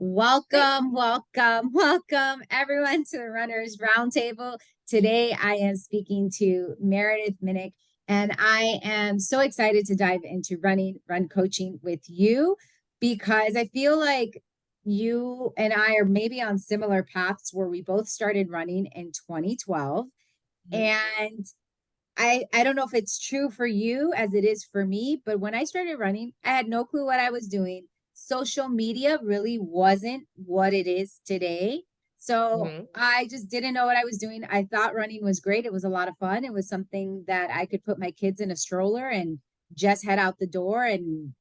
Welcome, welcome, welcome everyone to the Runners Roundtable. Today I am speaking to Meredith Minnick, and I am so excited to dive into run coaching with you because I feel like you and I are maybe on similar paths where we both started running in 2012. Mhm. And I don't know if it's true for you as it is for me, but when I started running, I had no clue what I was doing. Social media really wasn't what it is today. So Mhm. I just didn't know what I was doing. I thought running was great. It was a lot of fun. It was something that I could put my kids in a stroller and just head out the door, and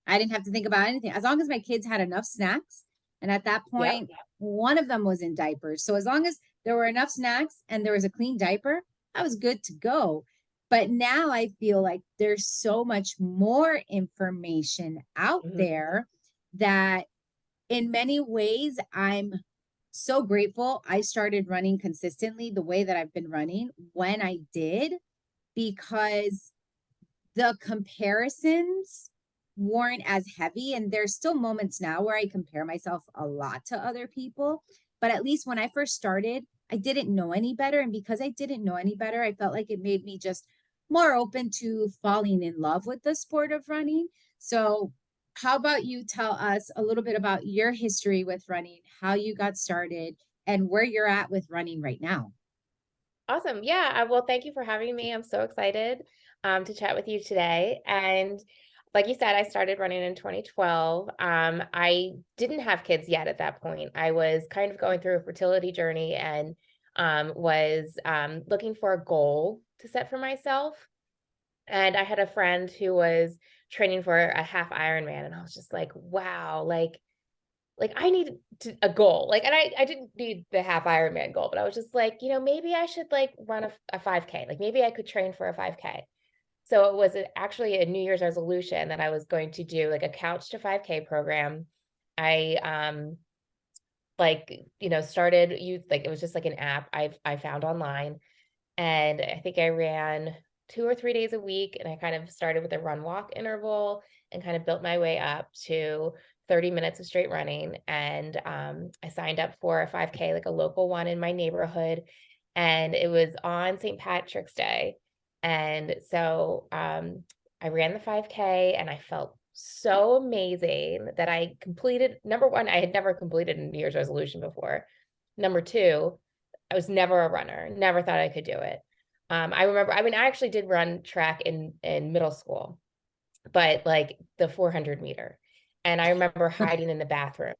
I didn't have to think about anything as long as my kids had enough snacks. And at that Yep. point, one of them was in diapers. So as long as there were enough snacks and there was a clean diaper, I was good to go. But now I feel like there's so much more information out Mhm. there that in many ways I'm so grateful I started running consistently the way that I've been running when I did, because the comparisons weren't as heavy. And there's still moments now where I compare myself a lot to other people. But at least when I first started, I didn't know any better. And because I didn't know any better, I felt like it made me just more open to falling in love with the sport of running. So, how about you tell us a little bit about your history with running, how you got started, and where you're at with running right now? Awesome. Yeah. Well, thank you for having me. I'm so excited to chat with you today. And like you said, I started running in 2012. I didn't have kids yet at that point. I was kind of going through a fertility journey and was looking for a goal to set for myself. And I had a friend who was training for a half Ironman, and I was just like, wow, like I need a goal. Like, and I didn't need the half Ironman goal, but I was just like, maybe I should like run a 5K. Like maybe I could train for a 5K. So it was actually a New Year's resolution that I was going to do like a couch to 5K program. I started you like it was just like an app I found online, and I think I ran 2 or 3 days a week, and I kind of started with a run walk interval and kind of built my way up to 30 minutes of straight running. And I signed up for a 5K, like a local one in my neighborhood. And it was on St. Patrick's Day. And so I ran the 5K, and I felt so amazing that I completed. Number one, I had never completed a New Year's resolution before. Number two, I was never a runner, never thought I could do it. I remember, I mean, I actually did run track in middle school, but like the 400 meter. And I remember hiding in the bathroom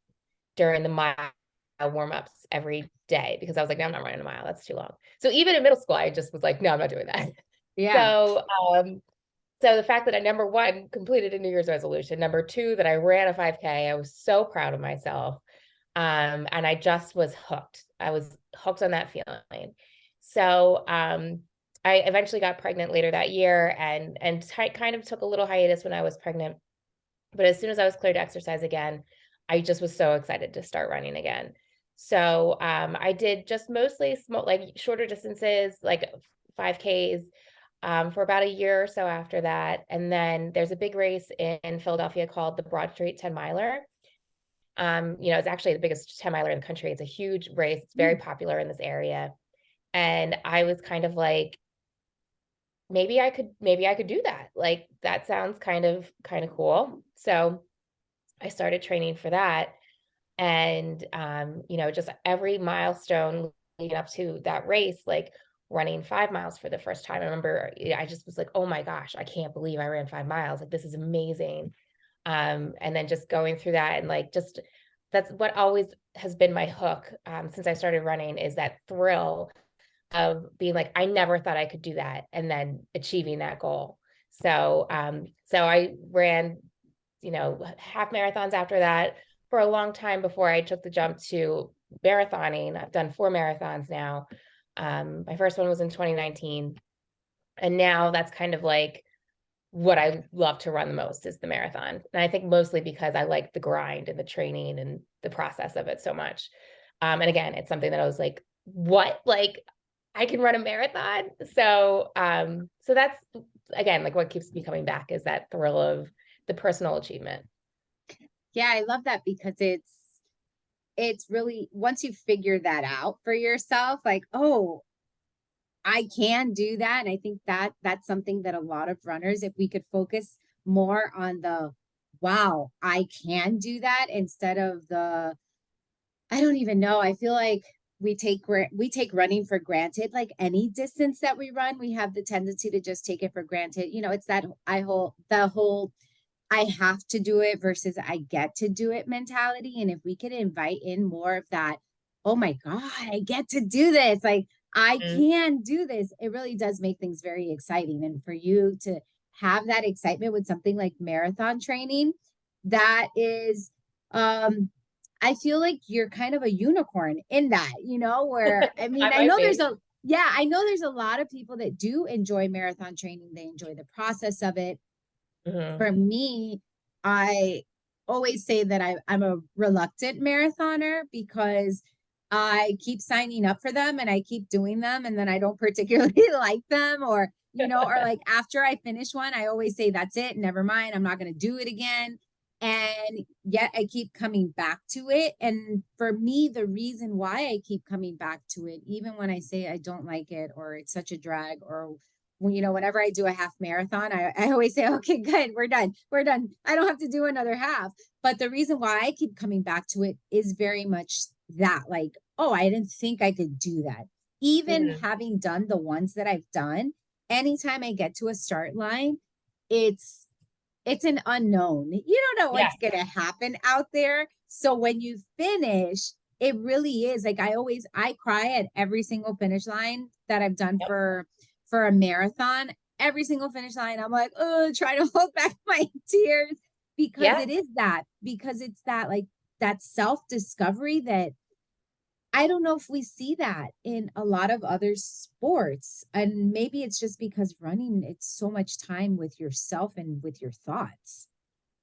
during the mile warm-ups every day because I was like, no, I'm not running a mile. That's too long. So even in middle school, I just was like, no, I'm not doing that. Yeah. So, so the fact that I, number one, completed a New Year's resolution, number two, that I ran a 5K, I was so proud of myself. And I just was hooked. I was hooked on that feeling. So I eventually got pregnant later that year, and kind of took a little hiatus when I was pregnant. But as soon as I was cleared to exercise again, I just was so excited to start running again. So I did just mostly small, like shorter distances, like 5Ks, for about a year or so after that. And then there's a big race in Philadelphia called the Broad Street 10 Miler. It's actually the biggest 10 miler in the country. It's a huge race. It's very Mm. popular in this area. And I was kind of like, maybe I could do that. Like that sounds kind of cool. So I started training for that. And just every milestone leading up to that race, like running 5 miles for the first time. I remember I just was like, oh my gosh, I can't believe I ran 5 miles. Like this is amazing. And then just going through that, and like just that's what always has been my hook, since I started running, is that thrill of being like, I never thought I could do that, and then achieving that goal. So I ran, half marathons after that for a long time before I took the jump to marathoning. I've done 4 marathons now. My first one was in 2019, and now that's kind of like what I love to run the most is the marathon. And I think mostly because I like the grind and the training and the process of it so much. And again, it's something that I was like, what? Like I can run a marathon. So that's again, like what keeps me coming back is that thrill of the personal achievement. Yeah, I love that because it's really, once you figure that out for yourself, like, oh, I can do that. And I think that that's something that a lot of runners, if we could focus more on the, wow, I can do that, instead of the, I don't even know. I feel like we take running for granted. Like any distance that we run, we have the tendency to just take it for granted. You know, it's that the whole I have to do it versus I get to do it mentality. And if we could invite in more of that, oh my God, I get to do this. Like I Mhm. can do this. It really does make things very exciting. And for you to have that excitement with something like marathon training, that is, I feel like you're kind of a unicorn in that, you know, where, I mean, I might be. I know there's a lot of people that do enjoy marathon training. They enjoy the process of it. Mhm. For me, I always say that I'm a reluctant marathoner because I keep signing up for them and I keep doing them, and then I don't particularly like them, or, you know, or like after I finish one, I always say, that's it, never mind, I'm not going to do it again. And yet I keep coming back to it. And for me, the reason why I keep coming back to it, even when I say I don't like it or it's such a drag, or when, you know, whenever I do a half marathon, I always say, okay, good, we're done. We're done. I don't have to do another half. But the reason why I keep coming back to it is very much that, like, oh, I didn't think I could do that. Even Mhm. having done the ones that I've done, anytime I get to a start line, it's it's an unknown. You don't know Yeah. what's going to happen out there. So when you finish, it really is like, I cry at every single finish line that I've done Yep. for a marathon. Every single finish line, I'm like, oh, try to hold back my tears, because Yeah. it is that, because it's that, like, that self-discovery that I don't know if we see that in a lot of other sports. And maybe it's just because running, it's so much time with yourself and with your thoughts.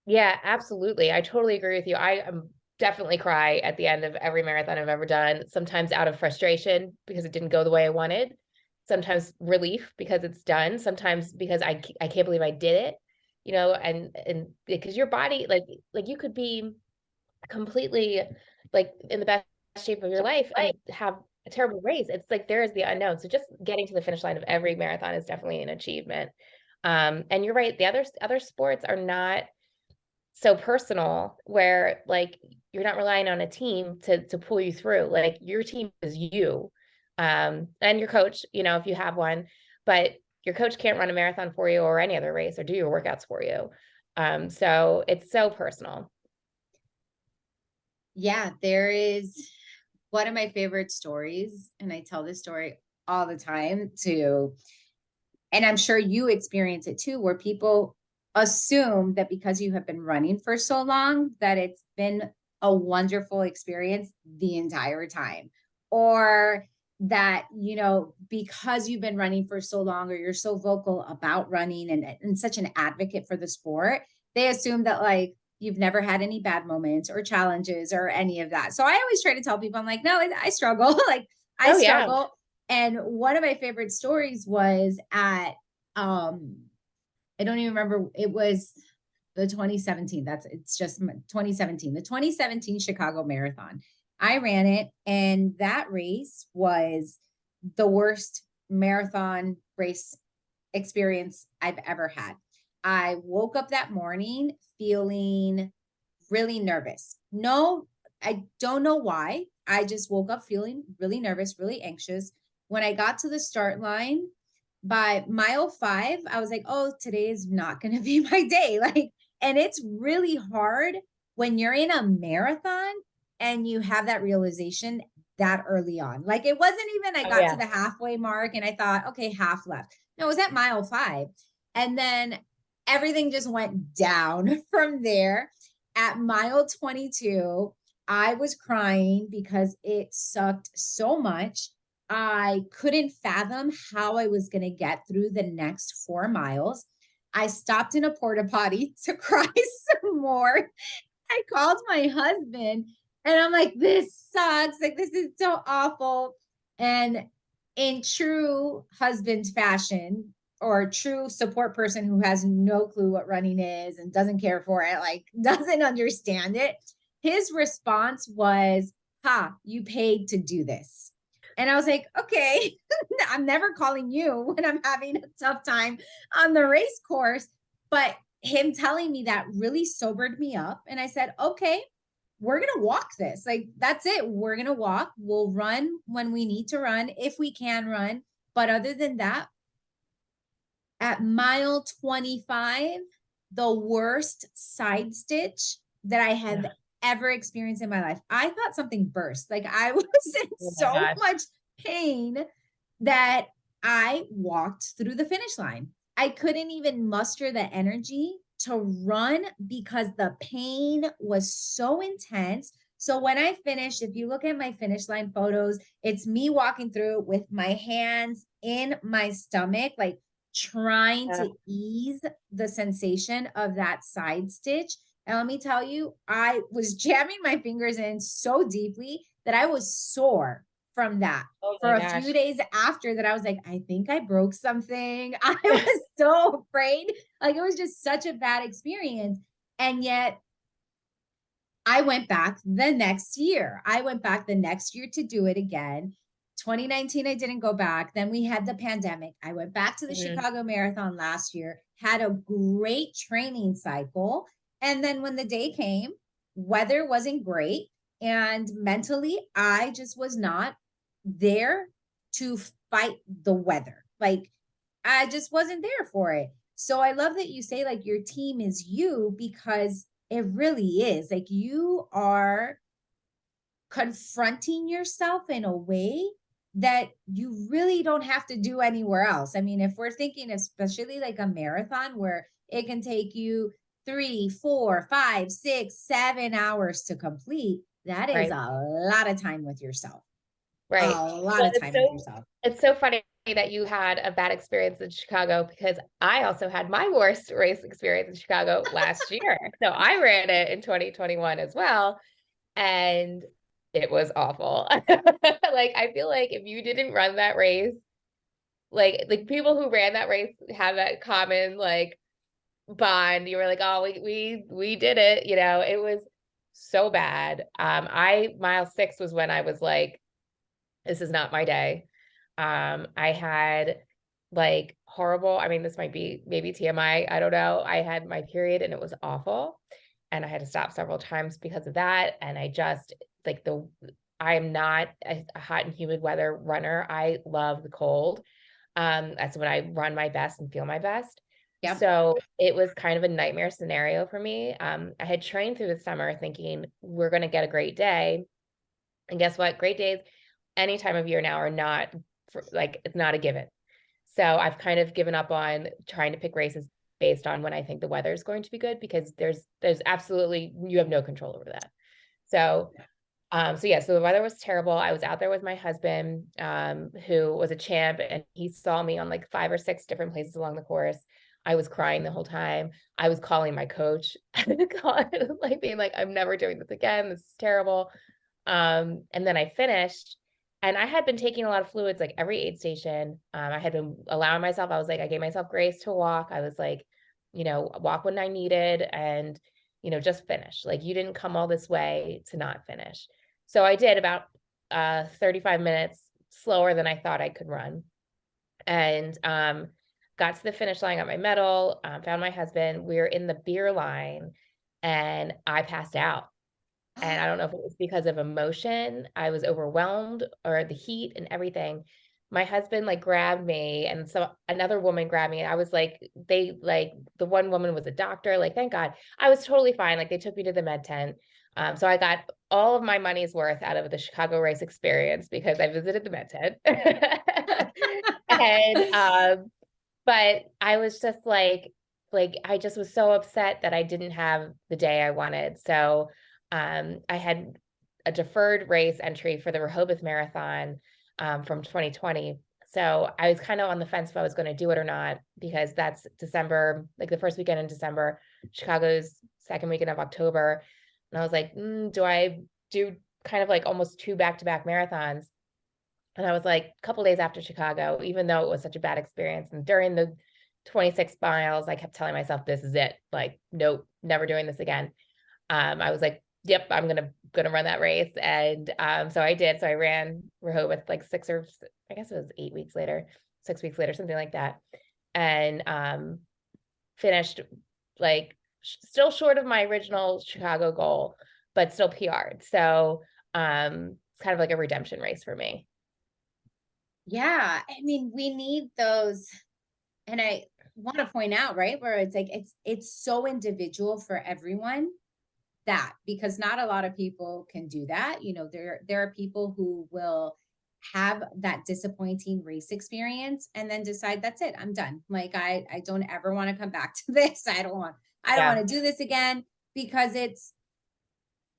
Yeah, absolutely. I totally agree with you. Definitely cry at the end of every marathon I've ever done, sometimes out of frustration because it didn't go the way I wanted, sometimes relief because it's done, sometimes because I can't believe I did it, you know, and because your body, like you could be completely like in the best shape of your life and have a terrible race. It's like there is the unknown. So just getting to the finish line of every marathon is definitely an achievement. And you're right, the other sports are not so personal where like you're not relying on a team to pull you through. Like your team is you. And your coach, you know, if you have one, but your coach can't run a marathon for you or any other race or do your workouts for you. So it's so personal. Yeah, there is one of my favorite stories, and I tell this story all the time to, and I'm sure you experience it too, where people assume that because you have been running for so long, that it's been a wonderful experience the entire time. Or that, you know, because you've been running for so long, or you're so vocal about running and such an advocate for the sport, they assume that like you've never had any bad moments or challenges or any of that. So I always try to tell people, I'm like, no, I struggle. Like I Oh yeah. struggle. And one of my favorite stories was at um I don't even remember, it was the 2017. That's it's just 2017. The 2017 Chicago Marathon. I ran it, and that race was the worst marathon race experience I've ever had. I woke up that morning feeling really nervous. No, I don't know why. I just woke up feeling really nervous, really anxious. When I got to the start line by mile 5, I was like, oh, today is not going to be my day. Like, and it's really hard when you're in a marathon and you have that realization that early on. Like, it wasn't even, I Oh got to yeah. the halfway mark and I thought, okay, half left. No, it was at mile 5. And then everything just went down from there. At mile 22, I was crying because it sucked so much. I couldn't fathom how I was going to get through the next 4 miles. I stopped in a porta potty to cry some more. I called my husband and I'm like, this sucks. Like, this is so awful. And in true husband fashion, or true support person who has no clue what running is and doesn't care for it, like, doesn't understand it, his response was, ha, you paid to do this. And I was like, okay, I'm never calling you when I'm having a tough time on the race course. But him telling me that really sobered me up. And I said, okay, we're going to walk this. Like, that's it. We're going to walk. We'll run when we need to run, if we can run. But other than that, at mile 25, the worst side stitch that I had ever experienced in my life. I thought something burst. Like, I was in Oh my so gosh. much pain that I walked through the finish line. I couldn't even muster the energy to run because the pain was so intense. So when I finished, if you look at my finish line photos, it's me walking through with my hands in my stomach, like trying to ease the sensation of that side stitch. And let me tell you, I was jamming my fingers in so deeply that I was sore from that. Oh For my a gosh. few days after that, I was like, I think I broke something. I was so afraid. Like, it was just such a bad experience. And yet I went back the next year. I went back the next year to do it again. 2019, I didn't go back. Then we had the pandemic. I went back to the Chicago Marathon last year, had a great training cycle. And then when the day came, weather wasn't great. And mentally, I just was not there to fight the weather. Like, I just wasn't there for it. So I love that you say, like, your team is you, because it really is. Like, you are confronting yourself in a way that you really don't have to do anywhere else. I mean, if we're thinking, especially like a marathon where it can take you 3, 4, 5, 6, 7 hours to complete, that is Right. a lot of time with yourself. Right. A lot Well, of time with yourself. it's so funny that you had a bad experience in Chicago, because I also had my worst race experience in Chicago last year. So I ran it in 2021 as well, and it was awful. Like, I feel like if you didn't run that race, like people who ran that race have that common like bond. You were like, oh, we did it. You know, it was so bad. Mile 6 was when I was like, this is not my day. I had like horrible, I mean, this might be maybe TMI, I don't know. I had my period and it was awful. And I had to stop several times because of that. And I just like I am not a hot and humid weather runner. I love the cold. That's when I run my best and feel my best. Yep. So it was kind of a nightmare scenario for me. I had trained through the summer thinking we're going to get a great day. And guess what? Great days any time of year now are not like, it's not a given. So I've kind of given up on trying to pick races based on when I think the weather is going to be good, because there's absolutely, you have no control over that. So so the weather was terrible. I was out there with my husband, who was a champ, and he saw me on like 5 or 6 different places along the course. I was crying the whole time. I was calling my coach, like being like, I'm never doing this again. This is terrible. And then I finished, and I had been taking a lot of fluids like every aid station. I had been allowing myself, I was like, I gave myself grace to walk. I was like, walk when I needed, and, just finish. Like, you didn't come all this way to not finish. So I did about 35 minutes slower than I thought I could run. And got to the finish line, got my medal, found my husband. We were in the beer line, and I passed out. And I don't know if it was because of emotion, I was overwhelmed, or the heat and everything. My husband like grabbed me, and so another woman grabbed me, and I was like, the one woman was a doctor, like, thank God. I was totally fine. Like, they took me to the med tent. So I got all of my money's worth out of the Chicago race experience because I visited the med tent. And but I was just like I just was so upset that I didn't have the day I wanted. So I had a deferred race entry for the Rehoboth Marathon from 2020. So I was kind of on the fence if I was going to do it or not, because that's December, like the first weekend in December. Chicago's second weekend of October. And I was like, do I do kind of like almost 2 back-to-back marathons? And I was like, a couple days after Chicago, even though it was such a bad experience, and during the 26 miles, I kept telling myself, this is it. Like, nope, never doing this again. I was like, yep, I'm gonna run that race. And so I did. So I ran Rehoboth like I guess it was 8 weeks later, 6 weeks later, something like that. And finished like still short of my original Chicago goal, but still PR'd. So it's kind of like a redemption race for me. Yeah. I mean, we need those. And I want to point out, right, where it's like, it's so individual for everyone, that because not a lot of people can do that. You know, there are people who will have that disappointing race experience and then decide that's it, I'm done. Like I don't ever want to come back to this. I don't Yeah. want to do this again, because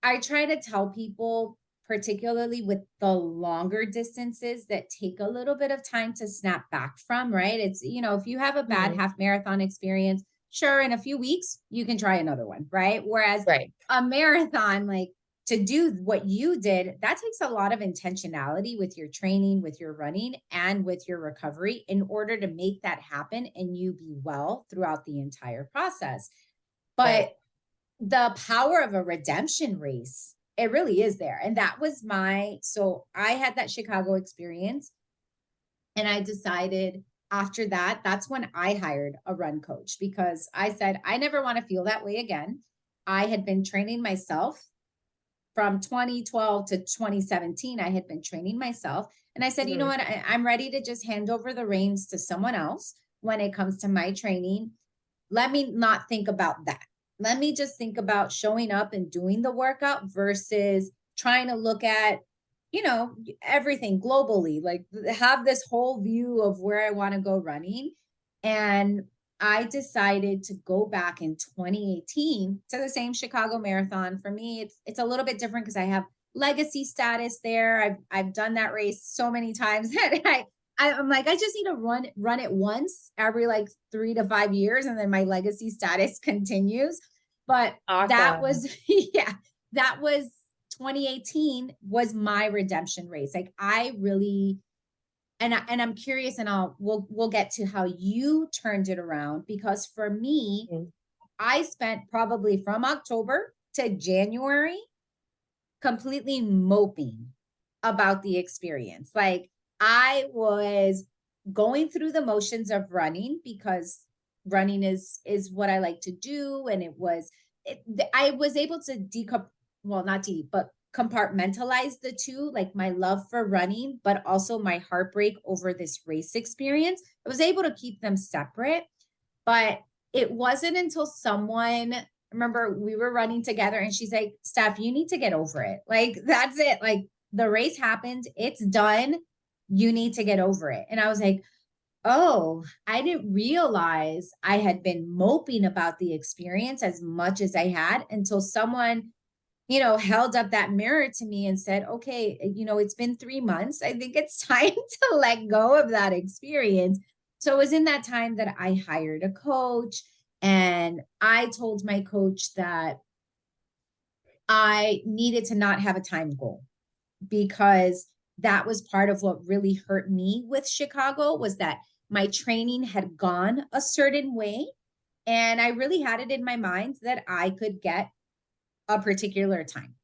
I try to tell people, particularly with the longer distances that take a little bit of time to snap back from, right? It's, you know, if you have a bad Mhm. half marathon experience, sure, in a few weeks, you can try another one, right? Whereas Right. a marathon, like to do what you did, that takes a lot of intentionality with your training, with your running, and with your recovery in order to make that happen and you be well throughout the entire process. Right. But the power of a redemption race, it really is there. And that was so I had that Chicago experience, and I decided after that, that's when I hired a run coach, because I said, I never want to feel that way again. I had been training myself from 2012 to 2017. I had been training myself. And I said, you know Mhm. what? I'm ready to just hand over the reins to someone else when it comes to my training. Let me not think about that. Let me just think about showing up and doing the workout versus trying to look at, you know, everything globally, like have this whole view of where I want to go running. And I decided to go back in 2018 to the same Chicago Marathon. For me, it's a little bit different because I have legacy status there. I've done that race so many times that I'm like, I just need to run it once every like 3 to 5 years, and then my legacy status continues. But that Awesome. was, yeah, that was 2018 was my redemption race. Like I really, and I'm curious, and we'll get to how you turned it around, because for me, Mhm. I spent probably from October to January completely moping about the experience. Like I was going through the motions of running, because running is what I like to do, and I was able to well, not but compartmentalize the two, like my love for running but also my heartbreak over this race experience. I was able to keep them separate. But it wasn't until someone, remember we were running together, and she's like, Steph, you need to get over it. Like, that's it. Like, the race happened, it's done. You need to get over it. And I was like, oh, I didn't realize I had been moping about the experience as much as I had, until someone, you know, held up that mirror to me and said, okay, you know, it's been 3 months. I think it's time to let go of that experience. So it was in that time that I hired a coach, and I told my coach that I needed to not have a time goal, because that was part of what really hurt me with Chicago, was that my training had gone a certain way. And I really had it in my mind that I could get a particular time.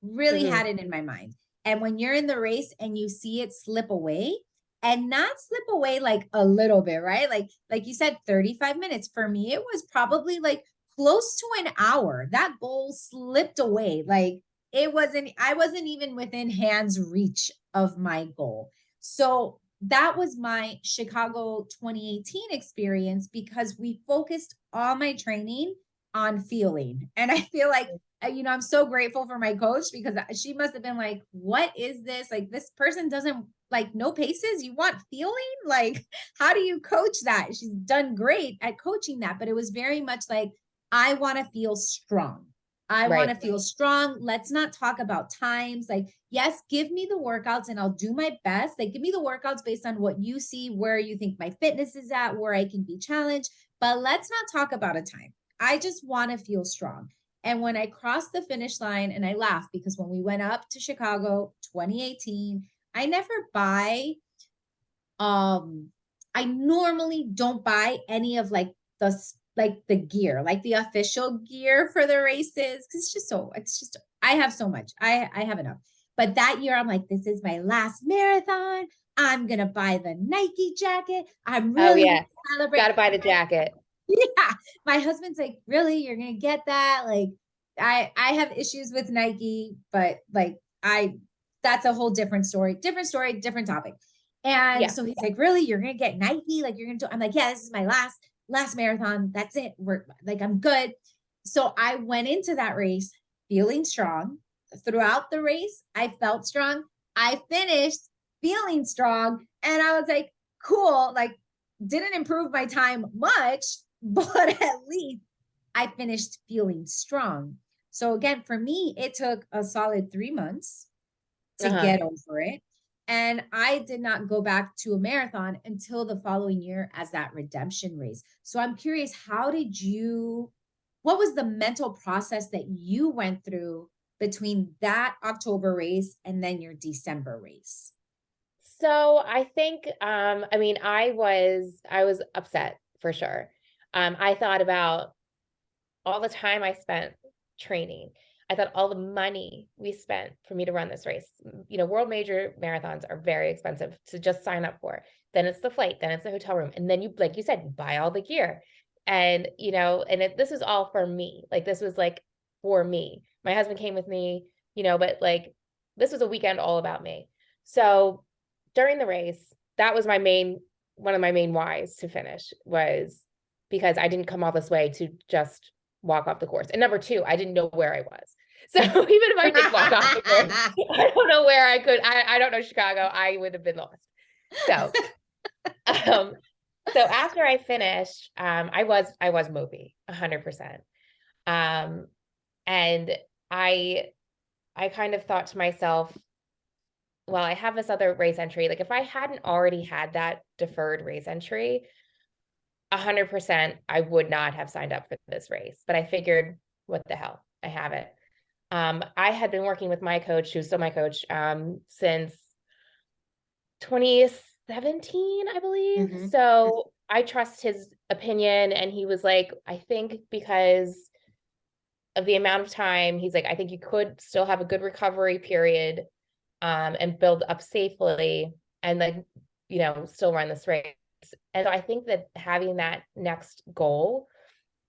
Really had Mhm. it in my mind. And when you're in the race and you see it slip away, and not slip away like a little bit, right? Like you said, 35 minutes. For me, it was probably like close to an hour. That goal slipped away. Like I wasn't even within hands reach of my goal. So that was my Chicago 2018 experience, because we focused all my training on feeling. And I feel like, you know, I'm so grateful for my coach, because she must have been like, what is this? Like, this person doesn't like no paces. You want feeling? Like, how do you coach that? She's done great at coaching that, but it was very much like, I want to feel strong. I want Right. to feel strong. Let's not talk about times. Like, yes, give me the workouts and I'll do my best. Like, give me the workouts based on what you see, where you think my fitness is at, where I can be challenged. But let's not talk about a time. I just want to feel strong. And when I crossed the finish line, and I laughed because when we went up to Chicago 2018, I never buy, um, I normally don't buy any of like the like the gear, like the official gear for the races. Cause I have so much. I have enough. But that year I'm like, this is my last marathon. I'm going to buy the Nike jacket. I'm Oh really going yeah. to celebrate. Got to buy the jacket. Yeah. My husband's like, really? You're going to get that? Like, I have issues with Nike, but like, that's a whole different story, different topic. And Yeah. so he's like, really? You're going to get Nike? Like, you're going to, I'm like, yeah, this is my last marathon. That's it. We're like, I'm good. So I went into that race feeling strong. Throughout the race, I felt strong. I finished feeling strong. And I was like, cool. Like, didn't improve my time much, but at least I finished feeling strong. So again, for me, it took a solid 3 months to get over it. And I did not go back to a marathon until the following year as that redemption race. So I'm curious, what was the mental process that you went through between that October race and then your December race? So I think, I mean, I was upset for sure. I thought about all the time I spent training. I thought all the money we spent for me to run this race. You know, world major marathons are very expensive to just sign up for. Then it's the flight, then it's the hotel room. And then you, like you said, you buy all the gear. And, you know, this was all for me. Like this was like for me. My husband came with me, you know, but like this was a weekend all about me. So during the race, that was one of my main whys to finish was because I didn't come all this way to just walk off the course. And number two, I didn't know where I was. So even if I did walk off the course, I don't know where I could, I don't know Chicago, I would have been lost. So, um, so after I finished, I was mopey 100%. And I kind of thought to myself, well, I have this other race entry. Like if I hadn't already had that deferred race entry, 100%, I would not have signed up for this race. But I figured, what the hell, I have it. I had been working with my coach, who's still my coach, since 2017, I believe. Mm-hmm. So I trust his opinion. And he was like, I think because of the amount of time, he's like, I think you could still have a good recovery period, and build up safely and then, you know, still run this race. And so I think that having that next goal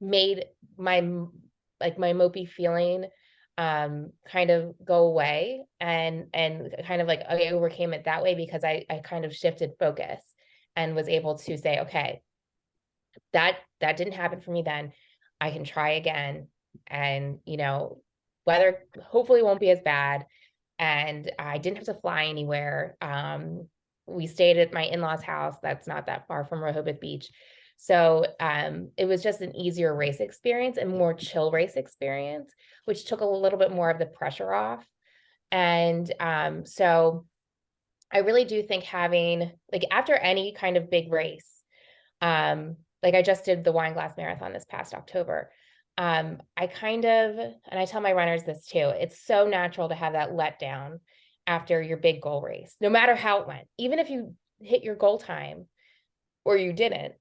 made my mopey feeling kind of go away, and kind of like I overcame it that way because I kind of shifted focus and was able to say, okay, that didn't happen for me then. I can try again, and you know, weather hopefully won't be as bad. And I didn't have to fly anywhere. We stayed at my in-laws' house that's not that far from Rehoboth Beach. So it was just an easier race experience and more chill race experience, which took a little bit more of the pressure off. And so I really do think having, like, after any kind of big race, like I just did the Wine Glass Marathon this past October. I kind of, and I tell my runners this too, it's so natural to have that letdown after your big goal race, no matter how it went. Even if you hit your goal time or you didn't,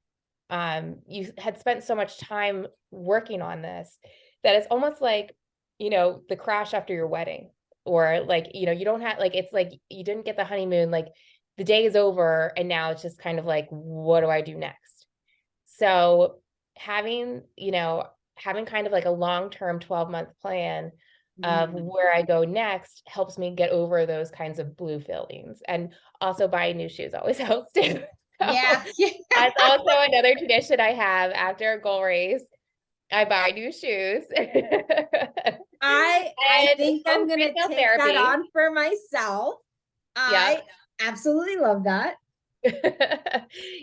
you had spent so much time working on this that it's almost like, you know, the crash after your wedding, or like, you know, you don't have, like, it's like you didn't get the honeymoon, like the day is over and now it's just kind of like, what do I do next? So having, you know, having kind of like a long-term 12-month plan of where I go next helps me get over those kinds of blue feelings. And also buying new shoes always helps too. Yeah. So that's also another tradition I have after a goal race. I buy new shoes. I And think I'm gonna retail take that therapy. on for myself. I Yep. absolutely love that.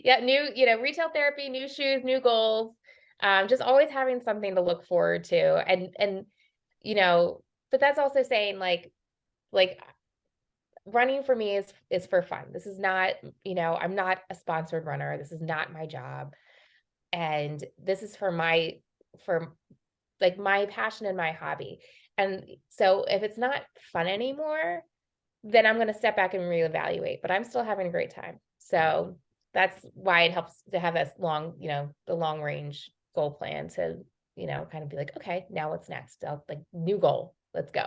Yeah, new, you know, retail therapy, new shoes, new goals. Just always having something to look forward to. And you know, but that's also saying like running for me is for fun. This is not, you know, I'm not a sponsored runner. This is not my job. And this is for like my passion and my hobby. And so if it's not fun anymore, then I'm going to step back and reevaluate, but I'm still having a great time. So that's why it helps to have this long, you know, the long range goal plan to, kind of be like, okay, now what's next? Like new goal, let's go.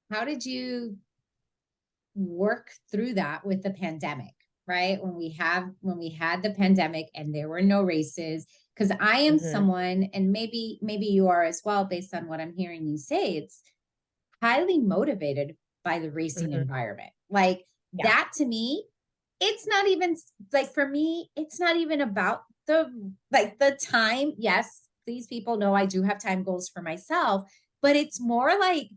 How did you work through that with the pandemic, right? When we had the pandemic and there were no races, because I am Mm-hmm. someone, and maybe you are as well, based on what I'm hearing you say, it's highly motivated by the racing Mm-hmm. environment. Like Yeah. that to me, it's not even like, for me, it's not even about the time. Yes, please, people know I do have time goals for myself, but it's more like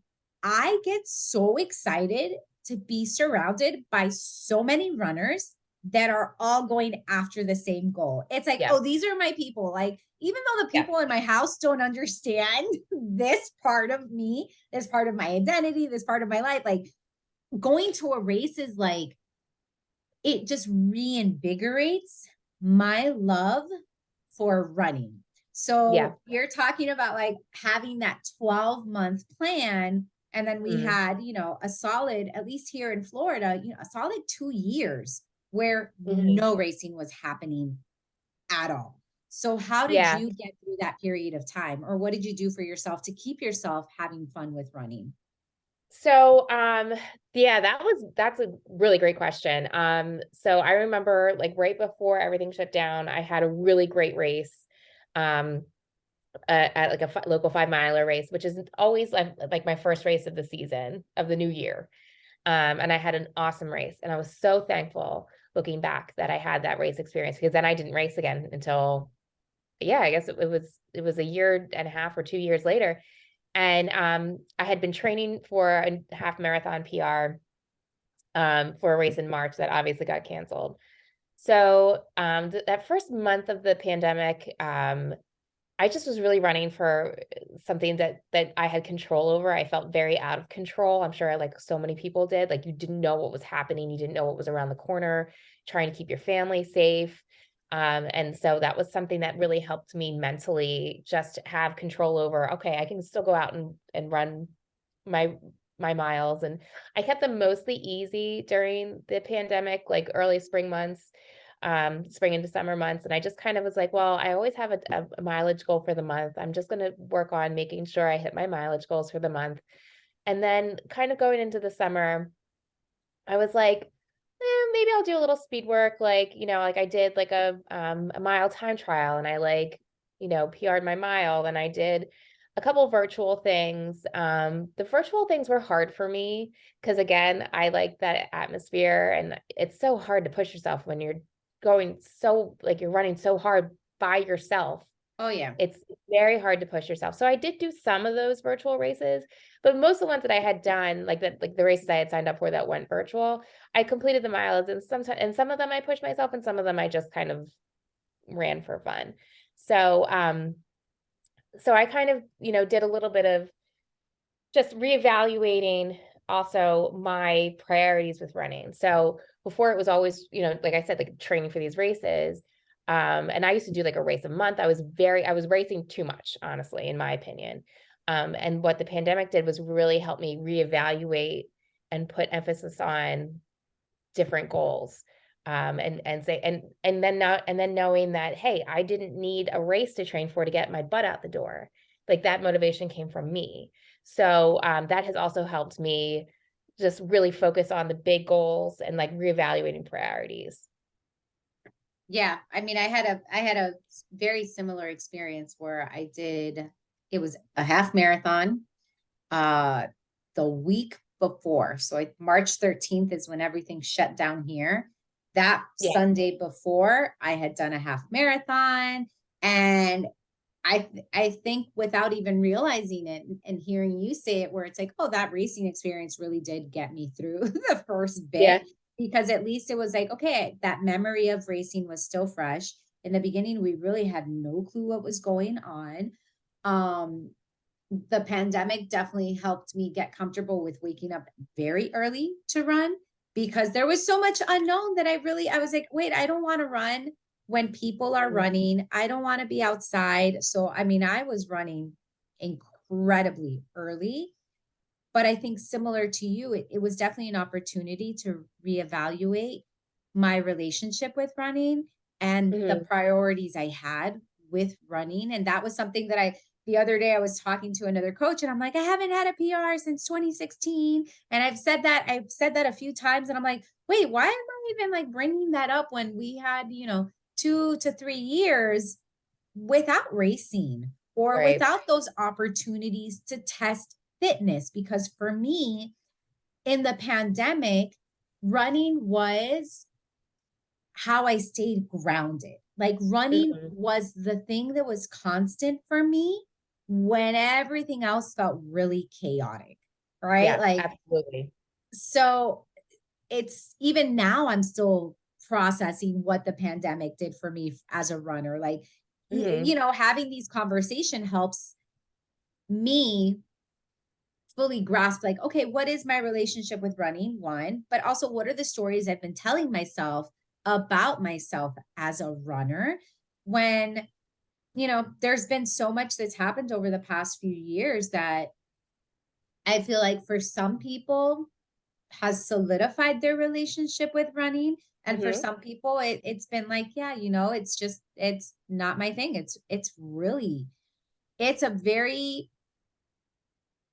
I get so excited to be surrounded by so many runners that are all going after the same goal. It's like, Yeah. oh, these are my people. Like, even though the Yeah. people in my house don't understand this part of me, this part of my identity, this part of my life, like going to a race is like, it just reinvigorates my love for running. Yeah. So you're talking about like having that 12-month plan. And then we Mm-hmm. had, a solid, at least here in Florida, a solid 2 years where Mm-hmm. no racing was happening at all. So how did Yeah. you get through that period of time? Or what did you do for yourself to keep yourself having fun with running? So, yeah, that's a really great question. So I remember like right before everything shut down, I had a really great race, um, at like a local 5 miler race, which is always like my first race of the season of the new year. And I had an awesome race, and I was so thankful looking back that I had that race experience, because then I didn't race again until, yeah, I guess it was a year and a half or 2 years later. And I had been training for a half marathon PR, for a race in March that obviously got canceled. So that first month of the pandemic, I just was really running for something that I had control over. I felt very out of control. I'm sure like so many people did. Like you didn't know what was happening. You didn't know what was around the corner, trying to keep your family safe. And so that was something that really helped me mentally, just have control over, okay, I can still go out and run my my miles. And I kept them mostly easy during the pandemic, like early spring months, spring into summer months. And I just kind of was like, well, I always have a mileage goal for the month. I'm just going to work on making sure I hit my mileage goals for the month. And then kind of going into the summer, I was like, maybe I'll do a little speed work. Like, like I did like a mile time trial, and I like, PR'd my mile. And I did a couple virtual things. The virtual things were hard for me because, again, I like that atmosphere, and it's so hard to push yourself when you're going so, like, you're running so hard by yourself. Oh yeah. It's very hard to push yourself. So I did do some of those virtual races, but most of the ones that I had done, like the races I had signed up for that went virtual, I completed the miles, and some of them I pushed myself, and some of them I just kind of ran for fun. So so I kind of, did a little bit of just reevaluating also my priorities with running. So before, it was always, like I said, like training for these races. And I used to do like a race a month. I was racing too much, honestly, in my opinion. And what the pandemic did was really help me reevaluate and put emphasis on different goals. And say, and then knowing that, hey, I didn't need a race to train for to get my butt out the door. Like that motivation came from me. So that has also helped me just really focus on the big goals and like reevaluating priorities. Yeah, I mean, I had a very similar experience where it was a half marathon uh the week before. So March 13th is when everything shut down here. That Yeah. Sunday before, I had done a half marathon, and I think without even realizing it and hearing you say it, where it's like, oh, that racing experience really did get me through the first Yeah. bit, because at least it was like, okay, that memory of racing was still fresh. In the beginning, we really had no clue what was going on. Um, the pandemic definitely helped me get comfortable with waking up very early to run, because there was so much unknown that I was like, wait, I don't want to run when people are running. I don't want to be outside. So, I mean, I was running incredibly early, but I think similar to you, it was definitely an opportunity to reevaluate my relationship with running and the Mhm. priorities I had with running. And that was something that the other day I was talking to another coach and I'm like, I haven't had a PR since 2016. And I've said that a few times. And I'm like, wait, why am I even like bringing that up when we had, 2 to 3 years without racing or Right. without those opportunities to test fitness? Because for me, in the pandemic, running was how I stayed grounded. Like running Mhm. was the thing that was constant for me when everything else felt really chaotic, right? Yeah, Like, absolutely. so it's even now I'm still processing what the pandemic did for me as a runner. Like, Hmm. having these conversation helps me fully grasp, like, okay, what is my relationship with running? One, but also what are the stories I've been telling myself about myself as a runner when, there's been so much that's happened over the past few years that I feel like for some people has solidified their relationship with running. And for Hmm. some people, it's been like, yeah, it's not my thing. It's a very,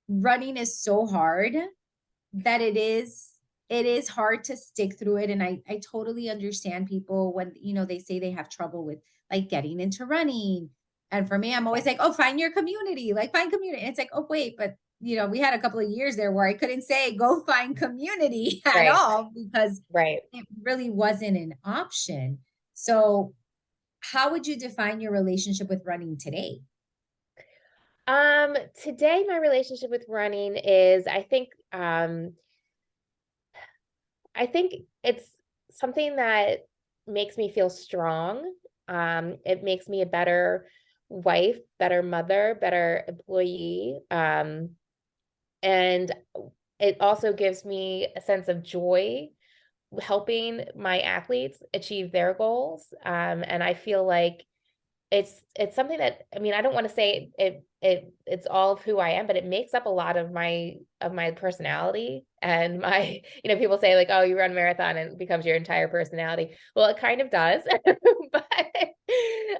running is so hard that it is hard to stick through it. And I totally understand people when, they say they have trouble with like getting into running. And for me, I'm always like, oh, find your community, like find community. And it's like, oh, wait, but we had a couple of years there where I couldn't say go find community at Right. all because Right. it really wasn't an option. So how would you define your relationship with running today? Today my relationship with running is, I think it's something that makes me feel strong. It makes me a better wife, better mother, better employee. And it also gives me a sense of joy helping my athletes achieve their goals. And I feel like it's something that, I mean, I don't want to say it's all of who I am, but it makes up a lot of my personality and my, people say like, oh, you run marathon and it becomes your entire personality. Well, it kind of does, but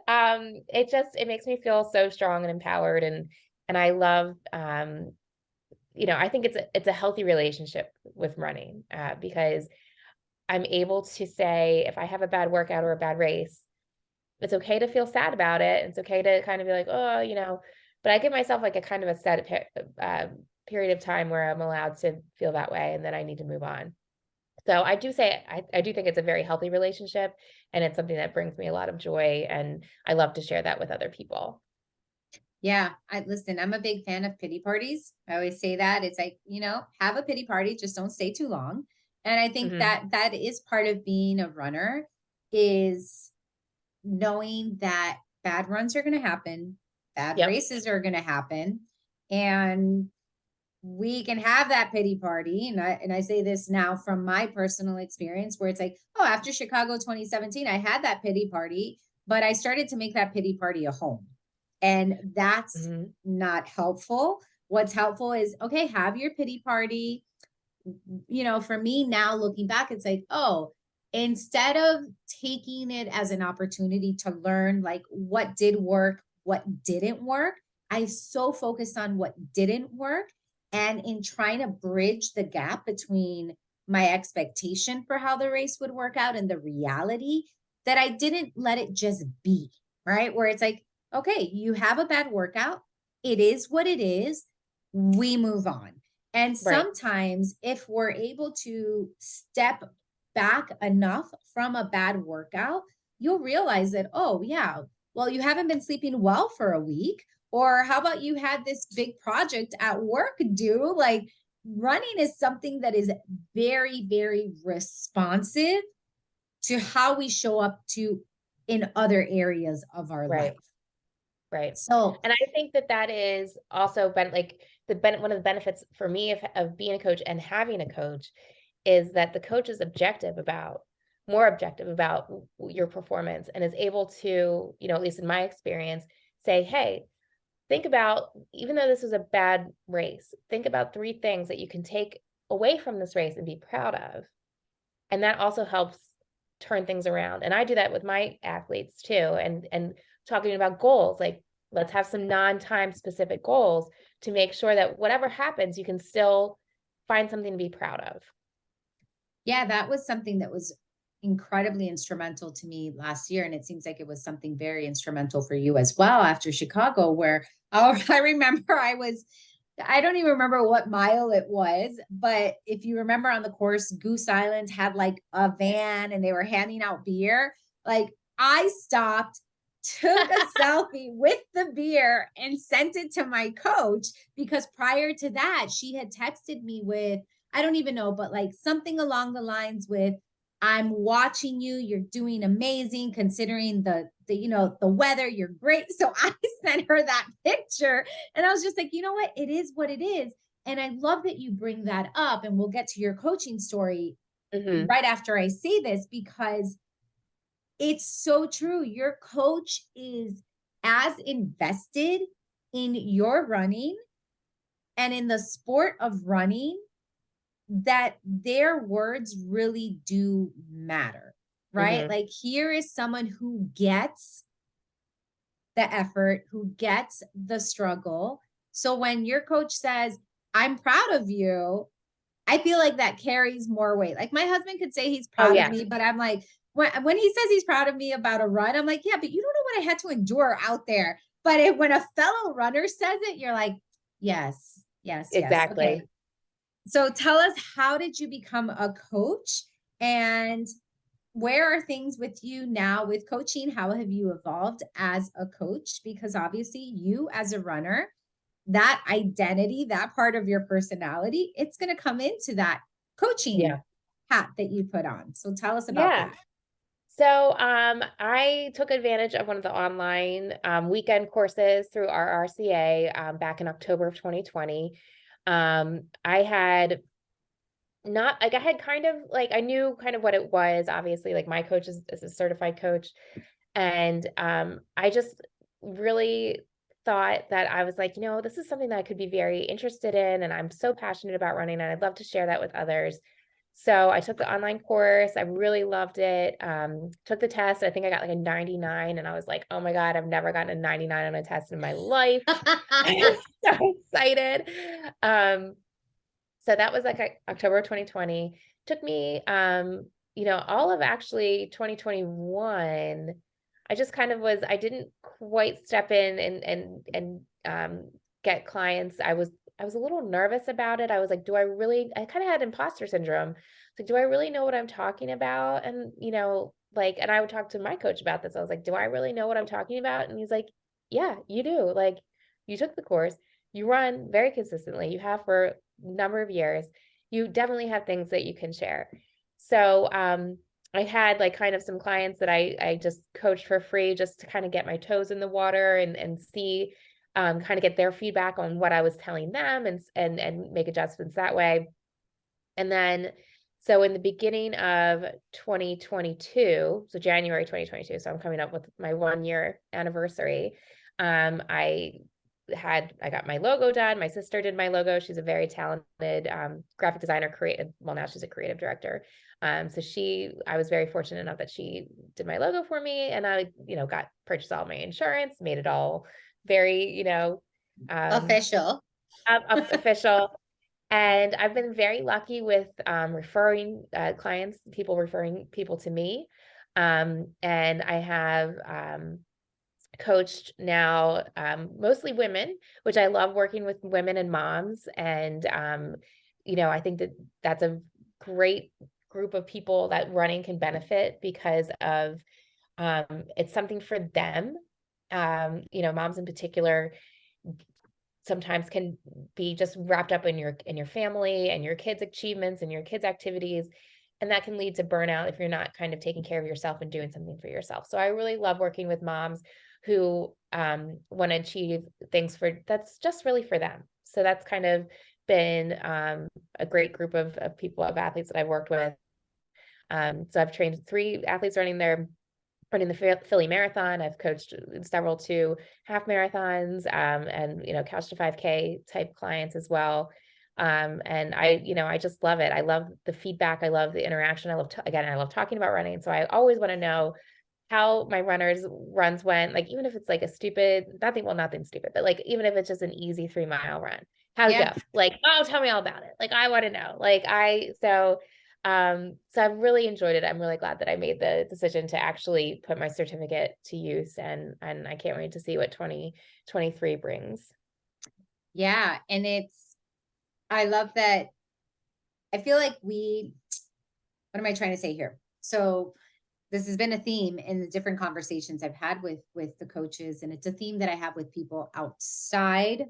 it makes me feel so strong and empowered, and I love, I think it's a healthy relationship with running, because I'm able to say if I have a bad workout or a bad race, it's okay to feel sad about it. It's okay to kind of be like, oh, but I give myself like a kind of a period of time where I'm allowed to feel that way, and then I need to move on. So I do think it's a very healthy relationship, and it's something that brings me a lot of joy, and I love to share that with other people. Yeah, I'm a big fan of pity parties. I always say that. It's like, have a pity party, just don't stay too long. And I think Hmm. that is part of being a runner, is knowing that bad runs are going to happen, bad Yep. races are going to happen, and we can have that pity party. And I say this now from my personal experience where it's like, oh, after Chicago 2017, I had that pity party, but I started to make that pity party a home. And that's Hmm. not helpful. What's helpful is, okay, have your pity party. For me now looking back, it's like, oh, instead of taking it as an opportunity to learn like what did work, what didn't work, I so focused on what didn't work. And in trying to bridge the gap between my expectation for how the race would work out and the reality, that I didn't let it just be, right? Where it's like, okay, you have a bad workout. It is what it is. We move on. And Right. sometimes, if we're able to step back enough from a bad workout, you'll realize that, oh, yeah, well, you haven't been sleeping well for a week. Or how about you had this big project at work due? Like, running is something that is very, very responsive to how we show up to in other areas of our Right. life. Right. So, And I think that is also been like one of the benefits for me of being a coach and having a coach is that the coach is more objective about your performance, and is able to, at least in my experience, say, hey, think about, even though this was a bad race, think about 3 things that you can take away from this race and be proud of. And that also helps turn things around. And I do that with my athletes too. And talking about goals, like let's have some non-time specific goals to make sure that whatever happens, you can still find something to be proud of. Yeah, that was something that was incredibly instrumental to me last year. And it seems like it was something very instrumental for you as well after Chicago, where I remember I don't even remember what mile it was, but if you remember on the course, Goose Island had like a van and they were handing out beer. Like I stopped, took a selfie with the beer and sent it to my coach because prior to that, she had texted me with, I don't even know, but like something along the lines with, I'm watching you. You're doing amazing considering the weather. You're great. So I sent her that picture and I was just like, you know what? It is what it is. And I love that you bring that up. And we'll get to your coaching story right after I say this, because it's so true. Your coach is as invested in your running and in the sport of running that their words really do matter, right? Mm-hmm. Like here is someone who gets the effort, who gets the struggle. So when your coach says, I'm proud of you, I feel like that carries more weight. Like my husband could say he's Oh proud of yeah, me, but I'm like, when he says he's proud of me about a run, I'm like, yeah, but you don't know what I had to endure out there. But when a fellow runner says it, you're like, yes, yes, yes. Okay. exactly. So tell us, how did you become a coach and where are things with you now with coaching? How have you evolved as a coach? Because obviously you as a runner, that identity, that part of your personality, it's going to come into that coaching Yeah. hat that you put on. So tell us about Yeah. that. So I took advantage of one of the online weekend courses through RRCA back in October of 2020. I had not like I had kind of like I knew kind of what it was. Obviously, like my coach is a certified coach, and I just really thought that I was like, this is something that I could be very interested in, and I'm so passionate about running, and I'd love to share that with others. So I took the online course. I really loved it. Took the test. I think I got like a 99, and I was like, oh my God, I've never gotten a 99 on a test in my life. I'm so excited. Um, so that was like October 2020. Took me, all of actually 2021. I just kind of I didn't quite step in and get clients. I was a little nervous about it. I was like, I kind of had imposter syndrome. Like, do I really know what I'm talking about? And, and I would talk to my coach about this. I was like, do I really know what I'm talking about? And he's like, yeah, you do. Like, you took the course, you run very consistently, you have for a number of years, you definitely have things that you can share. So, I had like kind of some clients that I just coached for free just to kind of get my toes in the water and see, kind of get their feedback on what I was telling them and make adjustments that way. And then, so in the beginning of 2022, so January 2022, so I'm coming up with my 1 year anniversary. I got my logo done. My sister did my logo. She's a very talented graphic designer, now she's a creative director. So I was very fortunate enough that she did my logo for me, and I, purchased all my insurance, made it all very, Official. official. And I've been very lucky with referring clients, people referring people to me. And I have coached now mostly women, which I love working with women and moms. And, I think that that's a great group of people that running can benefit because of it's something for them. Moms in particular sometimes can be just wrapped up in your family and your kids' achievements and your kids' activities. And that can lead to burnout if you're not kind of taking care of yourself and doing something for yourself. So I really love working with moms who want to achieve things that's just really for them. So that's kind of been a great group of people, of athletes that I've worked with. So I've trained 3 athletes running the Philly Marathon. I've coached several 2 half marathons, and, couch to 5K type clients as well. And I just love it. I love the feedback. I love the interaction. I love talking about running. So I always want to know how my runs went, like, even if it's like a stupid, nothing stupid, but like, even if it's just an easy 3-mile run, how'd it Yeah. go? Like, oh, tell me all about it. Like, I want to know. So I've really enjoyed it. I'm really glad that I made the decision to actually put my certificate to use, and I can't wait to see what 2023 brings. Yeah. And I love that. I feel like what am I trying to say here? So this has been a theme in the different conversations I've had with the coaches, and it's a theme that I have with people outside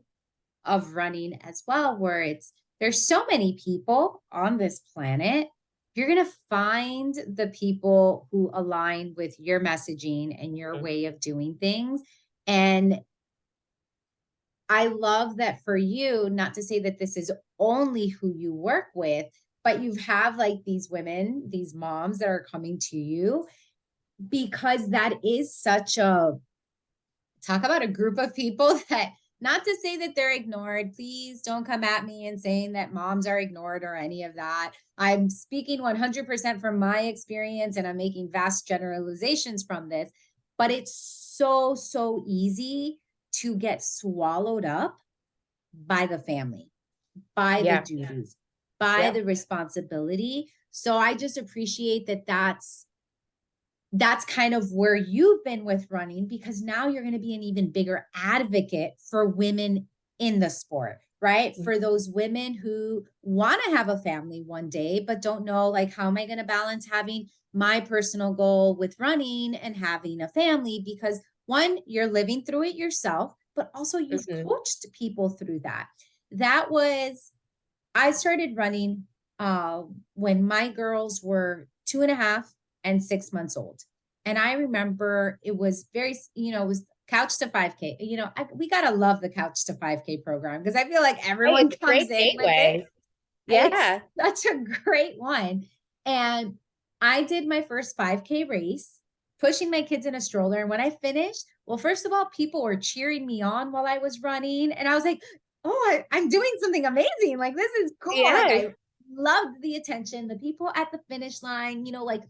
of running as well, where there's so many people on this planet. You're going to find the people who align with your messaging and your Mhm. way of doing things. And I love that for you, not to say that this is only who you work with, but you have like these women, these moms that are coming to you, because that is such a talk about a group of people that, not to say that they're ignored. Please don't come at me and saying that moms are ignored or any of that. I'm speaking 100% from my experience, and I'm making vast generalizations from this, but it's so, so easy to get swallowed up by the family, by the Yeah. duties, by Yeah. the responsibility. So I just appreciate that that's kind of where you've been with running, because now you're going to be an even bigger advocate for women in the sport, right? Mhm. For those women who want to have a family one day, but don't know, like, how am I going to balance having my personal goal with running and having a family? Because one, you're living through it yourself, but also you've Mhm. coached people through that. I started running when my girls were 2.5 and 6 months old. And I remember it was it was couch to 5K. We got to love the couch to 5K program, because I feel like Hey, everyone it's a comes great in with it. gateway. It's Yeah. such a great one. And I did my first 5K race, pushing my kids in a stroller. And when I finished, well, first of all, people were cheering me on while I was running. And I was like, oh, I'm doing something amazing. Like, this is cool. Like, Yes. I loved the attention, the people at the finish line, like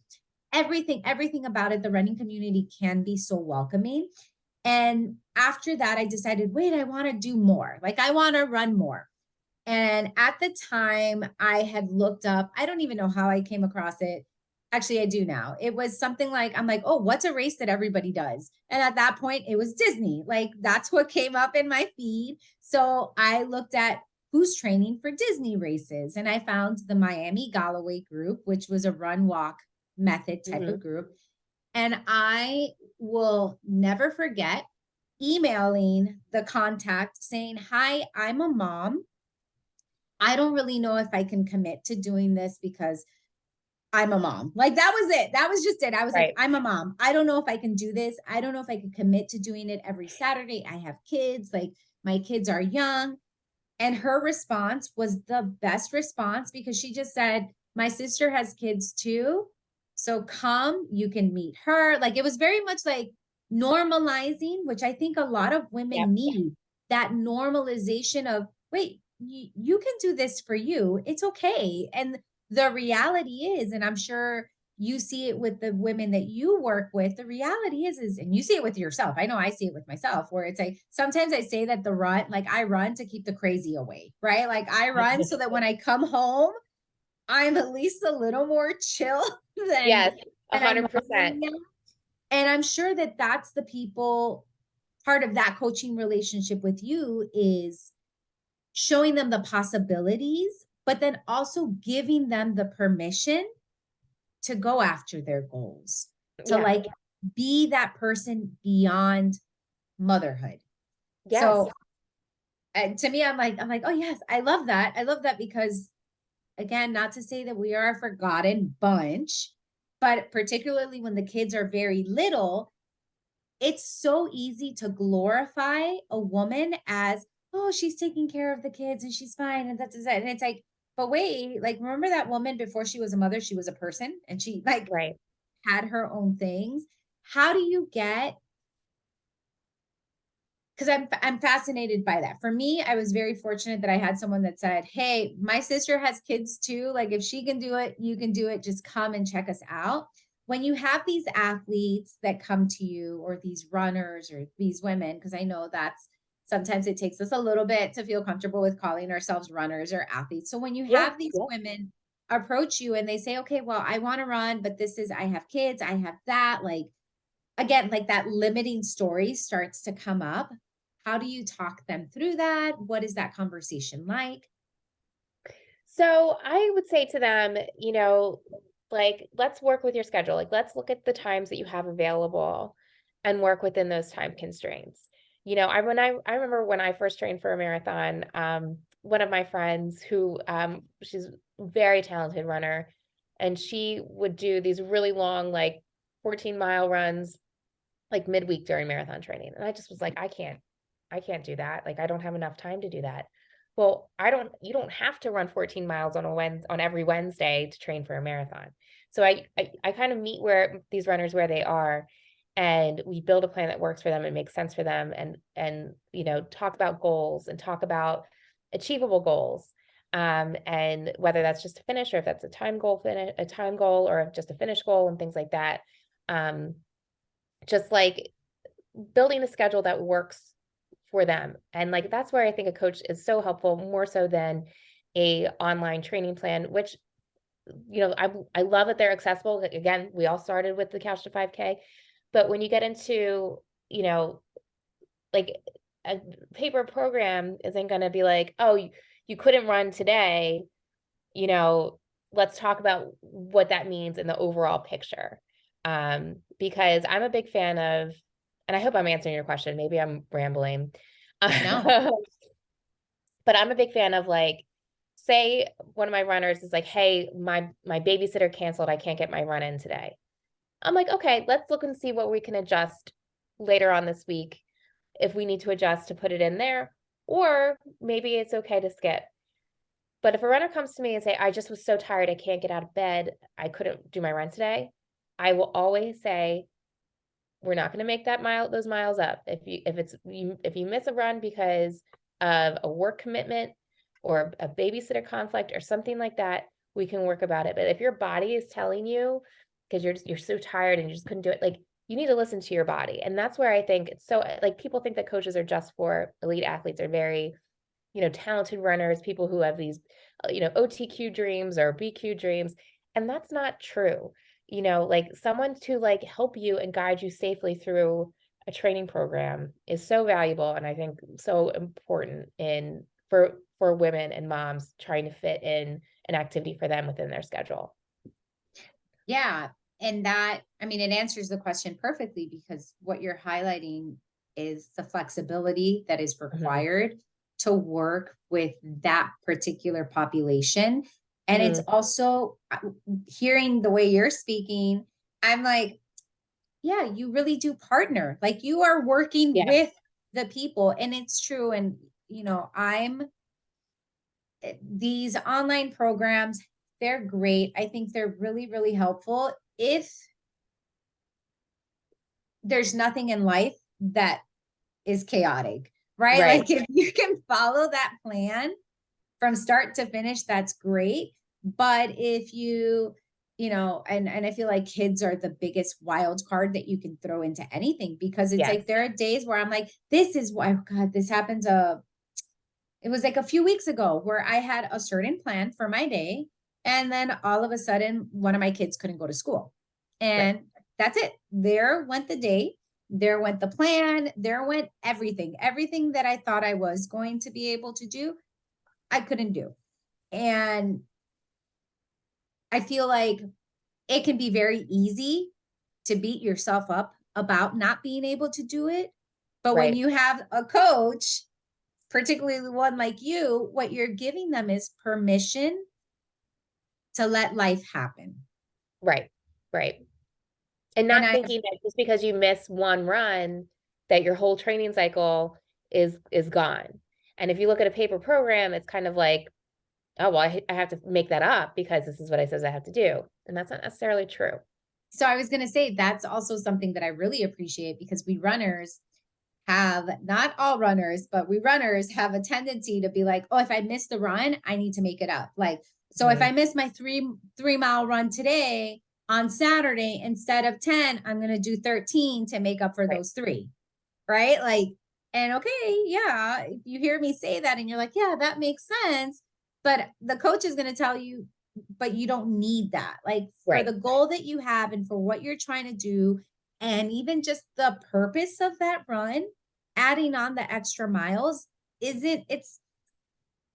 everything about it. The running community can be so welcoming. And after that, I decided, wait, I want to do more. Like, I want to run more. And at the time, I had looked up, I don't even know how I came across it. Actually, I do now. It was something like, I'm like, oh, what's a race that everybody does? And at that point, it was Disney. Like, that's what came up in my feed. So I looked at who's training for Disney races. And I found the Miami Galloway group, which was a run walk method type Mhm. of group. And I will never forget emailing the contact saying, hi, I'm a mom. I don't really know if I can commit to doing this because I'm a mom. Like, that was it. That was just it. I was like, Right. I'm a mom. I don't know if I can do this. I don't know if I can commit to doing it every Saturday. I have kids. Like, my kids are young. And her response was the best response, because she just said, my sister has kids too. So come, you can meet her. Like, it was very much like normalizing, which I think a lot of Yep. women need, that normalization of, wait, you can do this for you. It's okay. And the reality is, and I'm sure you see it with the women that you work with, the reality is, and you see it with yourself. I know I see it with myself, where it's like, sometimes I say that I run to keep the crazy away, right? Like, I run so that when I come home, I'm at least a little more chill than Yes, I 100%. normally am. And I'm sure that that's the people, part of that coaching relationship with you is showing them the possibilities, but then also giving them the permission to go after their goals, to Yeah. like be that person beyond motherhood. Yes. So, and to me, I'm like, oh yes, I love that. I love that, because again, not to say that we are a forgotten bunch, but particularly when the kids are very little, it's so easy to glorify a woman as, oh, she's taking care of the kids and she's fine. And that's it. And it's like, but wait, like, remember that woman before she was a mother, she was a person, and she like Right. had her own things. How do you get, because I'm fascinated by that. For me, I was very fortunate that I had someone that said, hey, my sister has kids too. Like, if she can do it, you can do it. Just come and check us out. when you have these athletes that come to you, or these runners or these women, because I know that's sometimes it takes us a little bit to feel comfortable with calling ourselves runners or athletes. So when you Yeah. have these Yeah. women approach you and they say, okay, well, I want to run, but this is, I have kids, I have that, like, again, like that limiting story starts to come up. How do you talk them through that? What is that conversation like? So I would say to them, like, let's work with your schedule. Like, let's look at the times that you have available and work within those time constraints. I remember when I first trained for a marathon, one of my friends who, she's a very talented runner, and she would do these really long, like 14-mile runs, like midweek during marathon training. And I just was like, I can't do that. Like, I don't have enough time to do that. Well, you don't have to run 14 miles on every Wednesday to train for a marathon. So I kind of meet where these runners where they are, and we build a plan that works for them and makes sense for them, and talk about goals and talk about achievable goals. And whether that's just a finish, or if that's a time goal, or just a finish goal, and things like that. Just like building a schedule that works for them. And like, that's where I think a coach is so helpful, more so than a online training plan, which, I love that they're accessible. Like, again, we all started with the Couch to 5K, but when you get into, like, a paper program isn't going to be like, oh, you couldn't run today, you know, let's talk about what that means in the overall picture. Because I'm a big fan of, and I hope I'm answering your question. Maybe I'm rambling. No. But I'm a big fan of, like, say one of my runners is like, hey, my babysitter canceled. I can't get my run in today. I'm like, okay, let's look and see what we can adjust later on this week, if we need to adjust to put it in there, or maybe it's okay to skip. But if a runner comes to me and say, I just was so tired, I can't get out of bed, I couldn't do my run today, I will always say, we're not going to make those miles up. If you miss a run because of a work commitment or a babysitter conflict or something like that, we can work about it. But if your body is telling you, because you're so tired and you just couldn't do it, like, you need to listen to your body. And that's where I think it's so, like, people think that coaches are just for elite athletes, or very, talented runners, people who have these, OTQ dreams or BQ dreams. And that's not true. Like, someone to, like, help you and guide you safely through a training program is so valuable. And I think so important for women and moms trying to fit in an activity for them within their schedule. Yeah. And that, I mean, it answers the question perfectly, because what you're highlighting is the flexibility that is Hmm. required to work with that particular population. And it's Hmm. also hearing the way you're speaking, I'm like, yeah, you really do partner. Like, you are working Yeah. with the people, and it's true. And, these online programs, they're great. I think they're really, really helpful if there's nothing in life that is chaotic, right? Right. Like, if you can follow that plan from start to finish, that's great. But if and I feel like kids are the biggest wild card that you can throw into anything, because it's Yes. like there are days where I'm like, this is why, oh God, this happens. It was like a few weeks ago where I had a certain plan for my day. And then all of a sudden, one of my kids couldn't go to school. Right. And that's it. There went the day. There went the plan. There went everything. Everything that I thought I was going to be able to do, I couldn't do. And I feel like it can be very easy to beat yourself up about not being able to do it. But when Right. you have a coach, particularly one like you, what you're giving them is permission to let life happen. Right. Right. And And not I, thinking that just because you miss one run, that your whole training cycle is gone. And if you look at a paper program, it's kind of like, oh, well, I have to make that up because this is what I says I have to do. And that's not necessarily true. so I was going to say, that's also something that I really appreciate, because we runners have, not all runners, but we runners have a tendency to be like, oh, if I miss the run, I need to make it up. Like, so if I Mhm. miss my 3 mile run today, on Saturday, instead of 10, I'm going to do 13 to make up for Right. those 3. Right. Like, and okay, yeah, if you hear me say that and you're like, yeah, that makes sense. But the coach is going to tell you, but you don't need that. Like for Right. the goal that you have and for what you're trying to do, and even just the purpose of that run, adding on the extra miles it's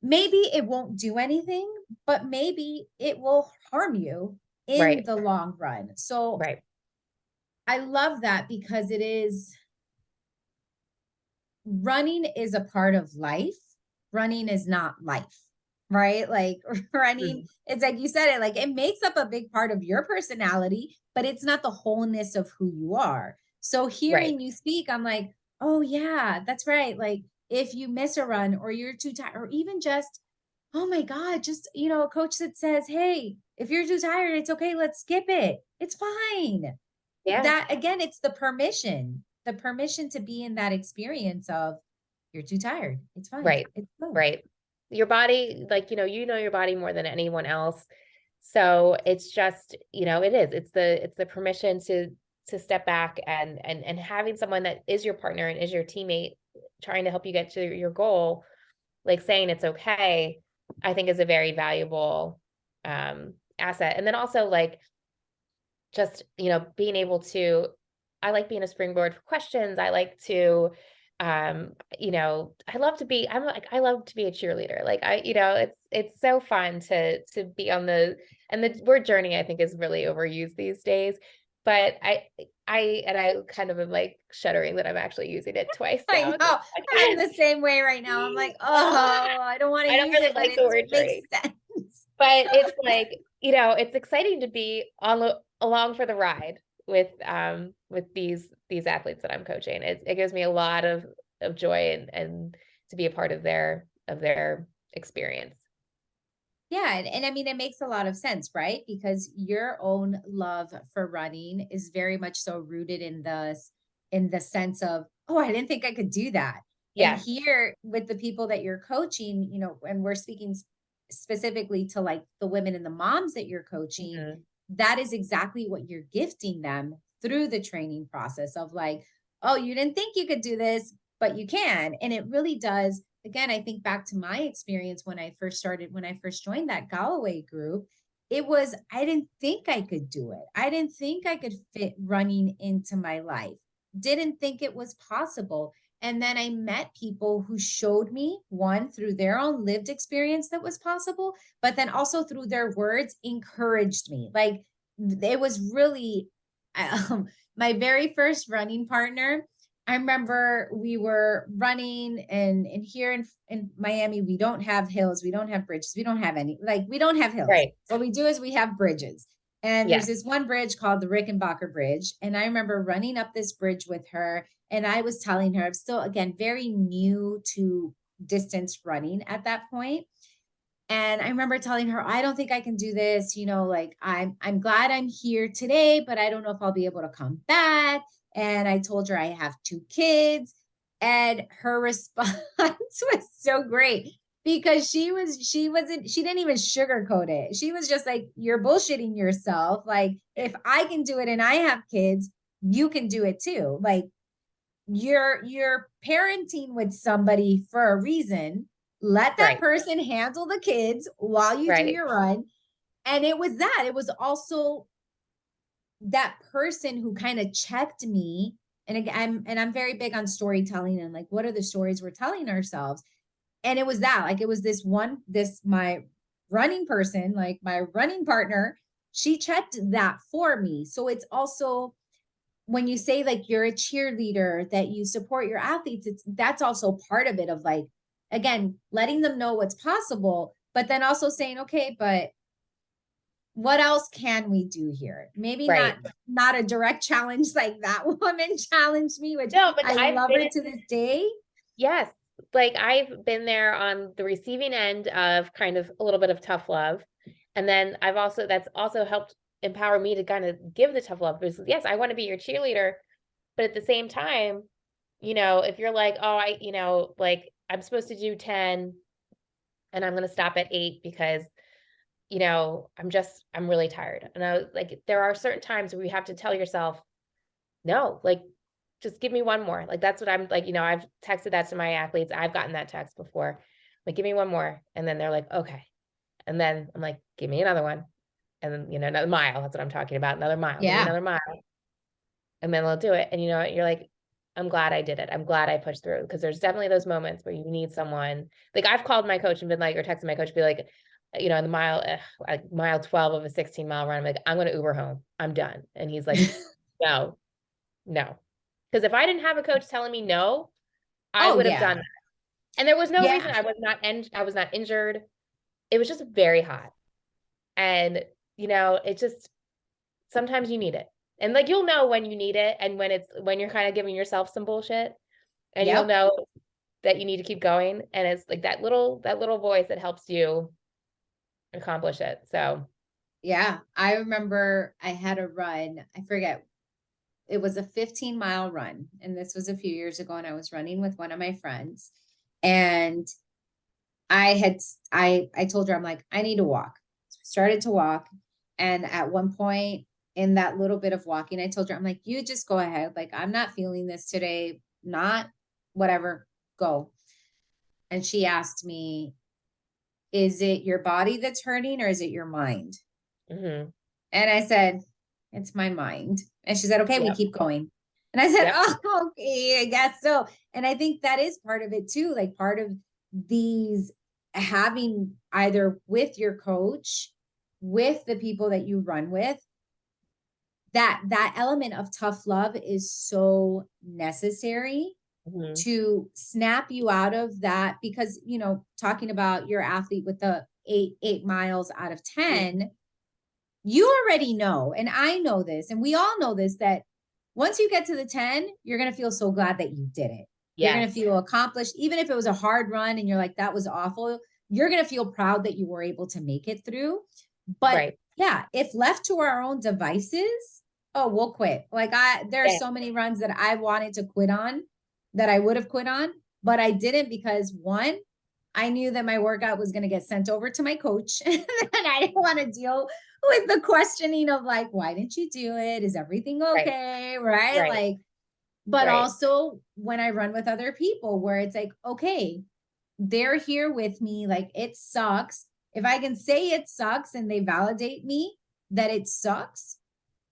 maybe it won't do anything, but maybe it will harm you in Right. the long run. So Right. I love that because it is running is a part of life. Running is not life, right? Like running, Mhm. it's like you said it, like it makes up a big part of your personality, but it's not the wholeness of who you are. So Right. hearing you speak, I'm like, oh yeah, that's right. Like if you miss a run or you're too tired, or even just, oh my God, just, a coach that says, hey, if you're too tired, it's okay. Let's skip it. It's fine. Yeah. That again, it's the permission to be in that experience of you're too tired. It's fine. Right. It's good. Right. Your body, like, you know your body more than anyone else. So it's just, it is. It's the permission to step back and having someone that is your partner and is your teammate trying to help you get to your goal, like saying it's okay, I think is a very valuable asset. And then also like just, being able to, I like being a springboard for questions. I like to, I love to be a cheerleader. Like it's so fun to be on and the word journey, I think, is really overused these days. But I kind of am like shuddering that I'm actually using it twice I now know. in this I'm podcast. the same way right now. I'm like, oh, I don't want to I don't use really it, but like the it word makes journey. sense. But it's like, it's exciting to be along for the ride with these athletes that I'm coaching. It gives me a lot of joy and to be a part of their experience. Yeah, and I mean it makes a lot of sense, right? Because your own love for running is very much so rooted in the sense of, oh, I didn't think I could do that. And Yes. here with the people that you're coaching, and we're speaking specifically to like the women and the moms that you're coaching, Mhm. that is exactly what you're gifting them through the training process of like, oh, you didn't think you could do this, but you can. And it really does. Again, I think back to my experience when I first joined that Galloway group, it was, I didn't think I could do it. I didn't think I could fit running into my life. Didn't think it was possible. And then I met people who showed me, one, through their own lived experience that was possible, but then also through their words, encouraged me. Like it was really my very first running partner. I remember we were running and here in Miami, we don't have hills, we don't have bridges, we don't have any, like we don't have hills. Right. What we do is we have bridges. And there's Yes. this one bridge called the Rickenbacker Bridge. And I remember running up this bridge with her. And I was telling her, I'm still, again, very new to distance running at that point. And I remember telling her, I don't think I can do this. Like I'm glad I'm here today, but I don't know if I'll be able to come back. And I told her I have 2 kids. And her response was so great because she didn't even sugarcoat it. She was just like, you're bullshitting yourself. Like, if I can do it and I have kids, you can do it too. Like, you're parenting with somebody for a reason. Let that Right. person handle the kids while you do Right. your run. And it was also that person who kind of checked me. And again, I'm very big on storytelling and like, what are the stories we're telling ourselves? And it was that, like, it was my running person, like my running partner, she checked that for me. So it's also, when you say like you're a cheerleader, that you support your athletes, that's also part of it, of like, again, letting them know what's possible, but then also saying, okay, but what else can we do here? Maybe Right. not a direct challenge like that woman challenged me, which No, but I I've love been her to this day. yes. Like I've been there on the receiving end of kind of a little bit of tough love. And then that's also helped empower me to kind of give the tough love because yes, I want to be your cheerleader, but at the same time, if you're like, oh, like I'm supposed to do 10 and I'm going to stop at 8 because I'm really tired. And I was like, there are certain times where you have to tell yourself, no, like, just give me one more. Like, that's what I'm like, I've texted that to my athletes. I've gotten that text before. Like, give me one more. And then they're like, okay. And then I'm like, give me another one. And then, another mile. That's what I'm talking about. Another mile. Give me Yeah. another mile. And then they'll do it. And you know what? You're like, I'm glad I did it. I'm glad I pushed through, because there's definitely those moments where you need someone. Like, I've called my coach and been like, or texted my coach, be like, in the like mile 12 of a 16-mile run, I'm like, I'm going to Uber home. I'm done. And he's like, no, no. Because if I didn't have a coach telling me no, I Oh would have yeah. done that. And there was no reason. Yeah. I was not injured. It was just very hot. And, it just, sometimes you need it. And like, you'll know when you need it, and when you're kind of giving yourself some bullshit, and you'll Yep. know that you need to keep going. And it's like that little voice that helps you accomplish it. So, Yeah. I remember I had a run. I forget. It was a 15-mile run. And this was a few years ago. And I was running with one of my friends. And I told her, I'm like, I need to walk. So we started to walk. And at one point in that little bit of walking, I told her, I'm like, you just go ahead. Like, I'm not feeling this today. Not whatever, go. And she asked me, is it your body that's hurting or is it your mind? mhm. And I said, it's my mind. And she said, okay, we Yep. keep going. And I said, Yep. oh, okay, I guess so. And I think that is part of it too. Like, part of these, having either with your coach, with the people that you run with, that element of tough love is so necessary Mhm. to snap you out of that. Because, talking about your athlete with the 8 miles out of Mhm. 10, you already know, and I know this, and we all know this, that once you get to the 10, you're going to feel so glad that you did it. You're going to Yes. feel accomplished. Even if it was a hard run and you're like, that was awful, you're going to feel proud that you were able to make it through. But Right. yeah, if left to our own devices, oh, we'll quit. Like, there are Yeah. so many runs that I wanted to quit on, that I would have quit on, but I didn't, because one, I knew that my workout was going to get sent over to my coach, and I didn't want to deal with the questioning of like, why didn't you do it? Is everything Right. okay? Right. Right. Like, but Right. also when I run with other people, where it's like, okay, they're here with me. Like, it sucks. If I can say it sucks and they validate me that it sucks,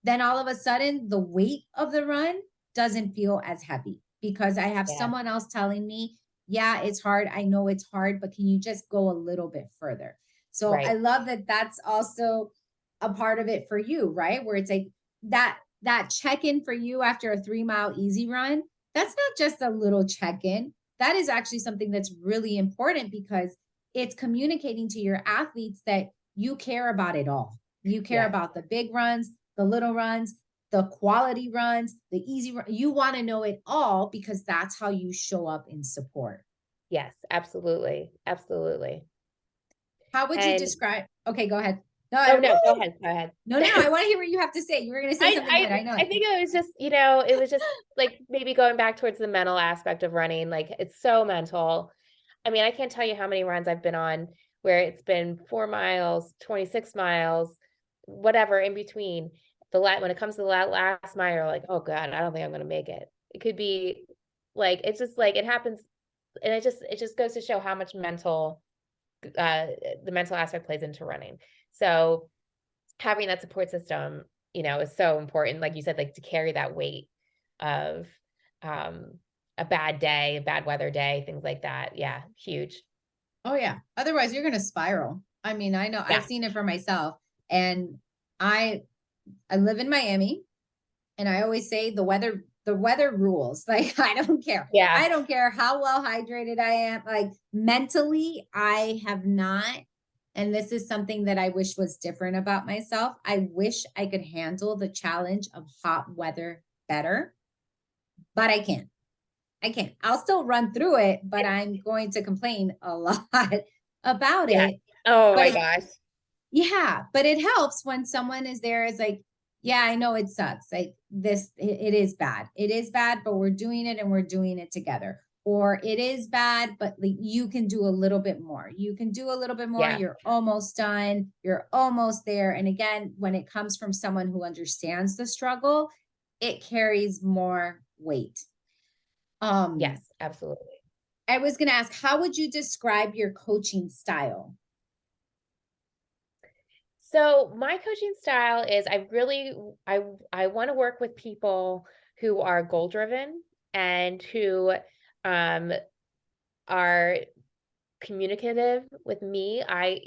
then all of a sudden the weight of the run doesn't feel as heavy, because I have Yeah. someone else telling me, yeah, it's hard. I know it's hard, but can you just go a little bit further? So I Right. love that that's also a part of it for you, right? Where it's like that check-in for you after a 3-mile easy run. That's not just a little check-in. That is actually something that's really important, because it's communicating to your athletes that you care about it all. You care Yes. about the big runs, the little runs, the quality runs, the easy run. You want to know it all, because that's how you show up in support. Yes. Absolutely. Absolutely. How would you And describe? Okay, go ahead. No, oh no, go woo! ahead. Go ahead. No. I want to hear what you have to say. You were going to say I something I good. I know I it. think it was just like maybe going back towards the mental aspect of running. Like, it's so mental. I mean, I can't tell you how many runs I've been on where it's been 4 miles, 26 miles, whatever in between. When it comes to the last mile, you're like, oh God, I don't think I'm going to make it. It could be like, it's just like it happens. And it just goes to show how much uh, the mental aspect plays into running. So having that support system, is so important. Like you said, like to carry that weight of um, a bad day, a bad weather day, things like that. Yeah, huge. Oh yeah. Otherwise, you're going to spiral. I mean, I know I've Yeah. seen it for myself, and I I live in Miami, and I always say the weather rules. Like, I don't care. Yeah. I don't care how well hydrated I am. Like, mentally, I have not, and this is something that I wish was different about myself. I wish I could handle the challenge of hot weather better, but I can't. I can't. I'll still run through it, but I'm going to complain a lot about Yeah. it. Oh But my it, gosh. yeah, but it helps when someone is there. Is like, yeah, I know it sucks. Like, it is bad. It is bad, but we're doing it, and we're doing it together. or it is bad, but like you can do a little bit more. You can do a little bit more. Yeah. You're almost done. You're almost there. And again, when it comes from someone who understands the struggle, it carries more weight. Yes, absolutely. I was going to ask, how would you describe your coaching style? So my coaching style is I want to work with people who are goal driven and who um are communicative with me. I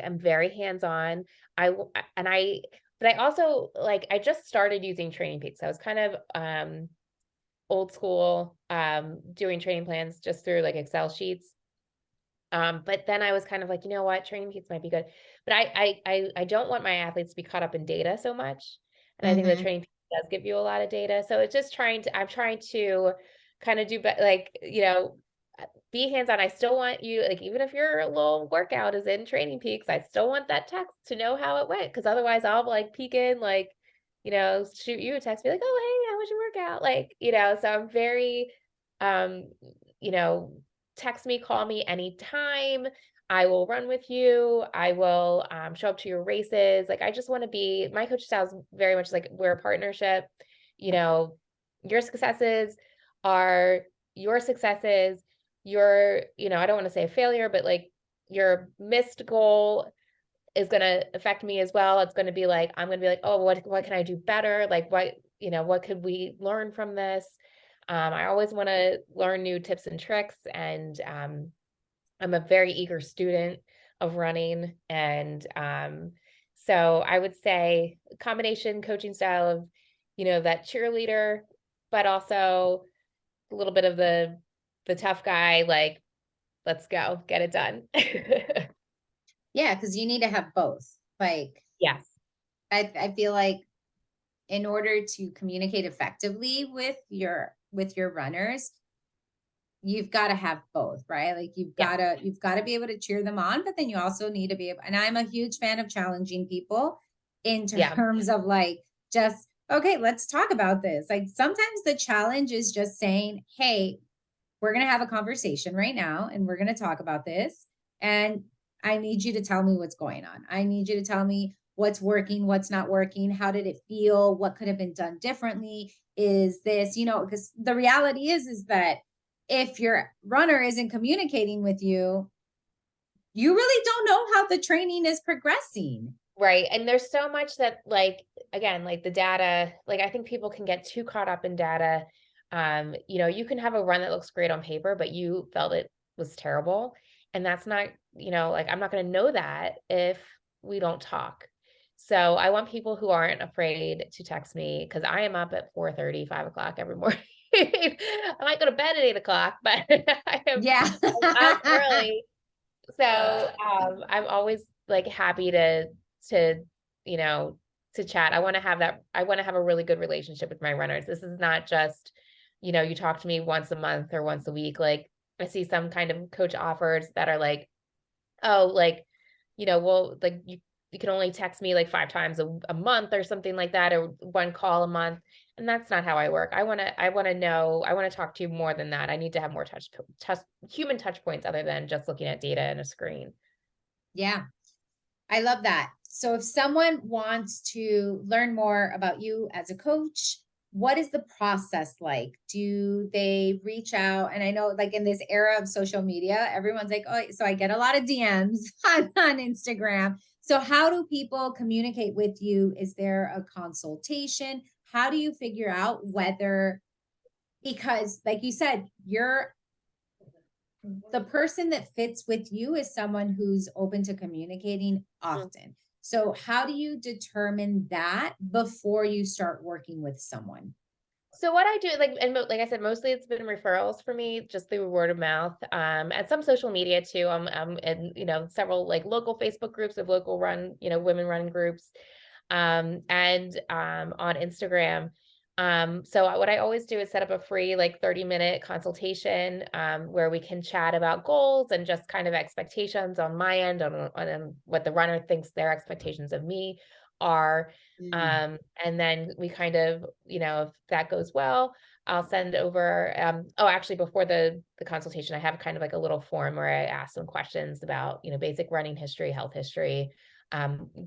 am very hands-on. And but I also like I just started using Training Peaks. I was kind of old school doing training plans just through like Excel sheets. But then I was kind of like, you know what, Training Peaks might be good. But I don't want my athletes to be caught up in data so much. And I think the Mm-hmm. Training Peaks does give you a lot of data. So it's just I'm trying to kind of do like, be hands-on. I still want you, like, even if your little workout is in Training Peaks, I still want that text to know how it went. Cause otherwise I'll like peek in, like, shoot you a text, be like, oh, hey, how was your workout? Like, so I'm very, um, you know, text me, call me anytime. I will run with you. I will show up to your races. Like, I just want to be, my coach style is very much like we're a partnership. Your successes are your successes. I don't want to say a failure, but like your missed goal is going to affect me as well. It's going to be like, I'm going to be like, oh, what can I do better? Like, what could we learn from this? I always want to learn new tips and tricks. And I'm a very eager student of running. And so I would say a combination coaching style of, that cheerleader, but also a little bit of the tough guy, like, let's go, get it done. Yeah, because you need to have both. Like, Yes. I feel like in order to communicate effectively with your runners, you've got to have both, right? Like Yeah. you've got to be able to cheer them on, but then you also need to be able, and I'm a huge fan of challenging people in Yeah. terms of like just, okay, let's talk about this. Like sometimes the challenge is just saying, hey, we're going to have a conversation right now and we're going to talk about this. And I need you to tell me what's going on. I need you to tell me what's working, what's not working. How did it feel? What could have been done differently? Is this, because the reality is that if your runner isn't communicating with you, you really don't know how the training is progressing. Right. And there's so much that, like, again, like the data, like I think people can get too caught up in data. You can have a run that looks great on paper, but you felt it was terrible. And that's not, like I'm not going to know that if we don't talk. So I want people who aren't afraid to text me because I am up at 4:30, 5 o'clock every morning. I might go to bed at 8 o'clock, but Yeah. I'm up early. So I'm always like happy to, you know, to chat. I want to have a really good relationship with my runners. This is not just, you talk to me once a month or once a week. Like I see some kind of coach offers that are like, oh, like, well, like you can only text me like 5 times a month or something like that, or one call a month. And that's not how I work. I want to talk to you more than that. I need to have more human touch points other than just looking at data and a screen. Yeah. I love that. So if someone wants to learn more about you as a coach, what is the process like? Do they reach out? And I know like in this era of social media, everyone's like, oh, so I get a lot of DMs on Instagram. So how do people communicate with you? Is there a consultation? How do you figure out whether, because like you said, the person that fits with you is someone who's open to communicating often. So how do you determine that before you start working with someone? So what I do, like I said, mostly it's been referrals for me, just through word of mouth, and some social media too. I'm in, several like local Facebook groups of local women running groups, and on Instagram. So what I always do is set up a free like 30-minute consultation, where we can chat about goals and just kind of expectations on my end, on what the runner thinks their expectations of me are. And then we kind of, if that goes well, I'll send over, oh, actually before the consultation, I have kind of like a little form where I ask some questions about, basic running history, health history,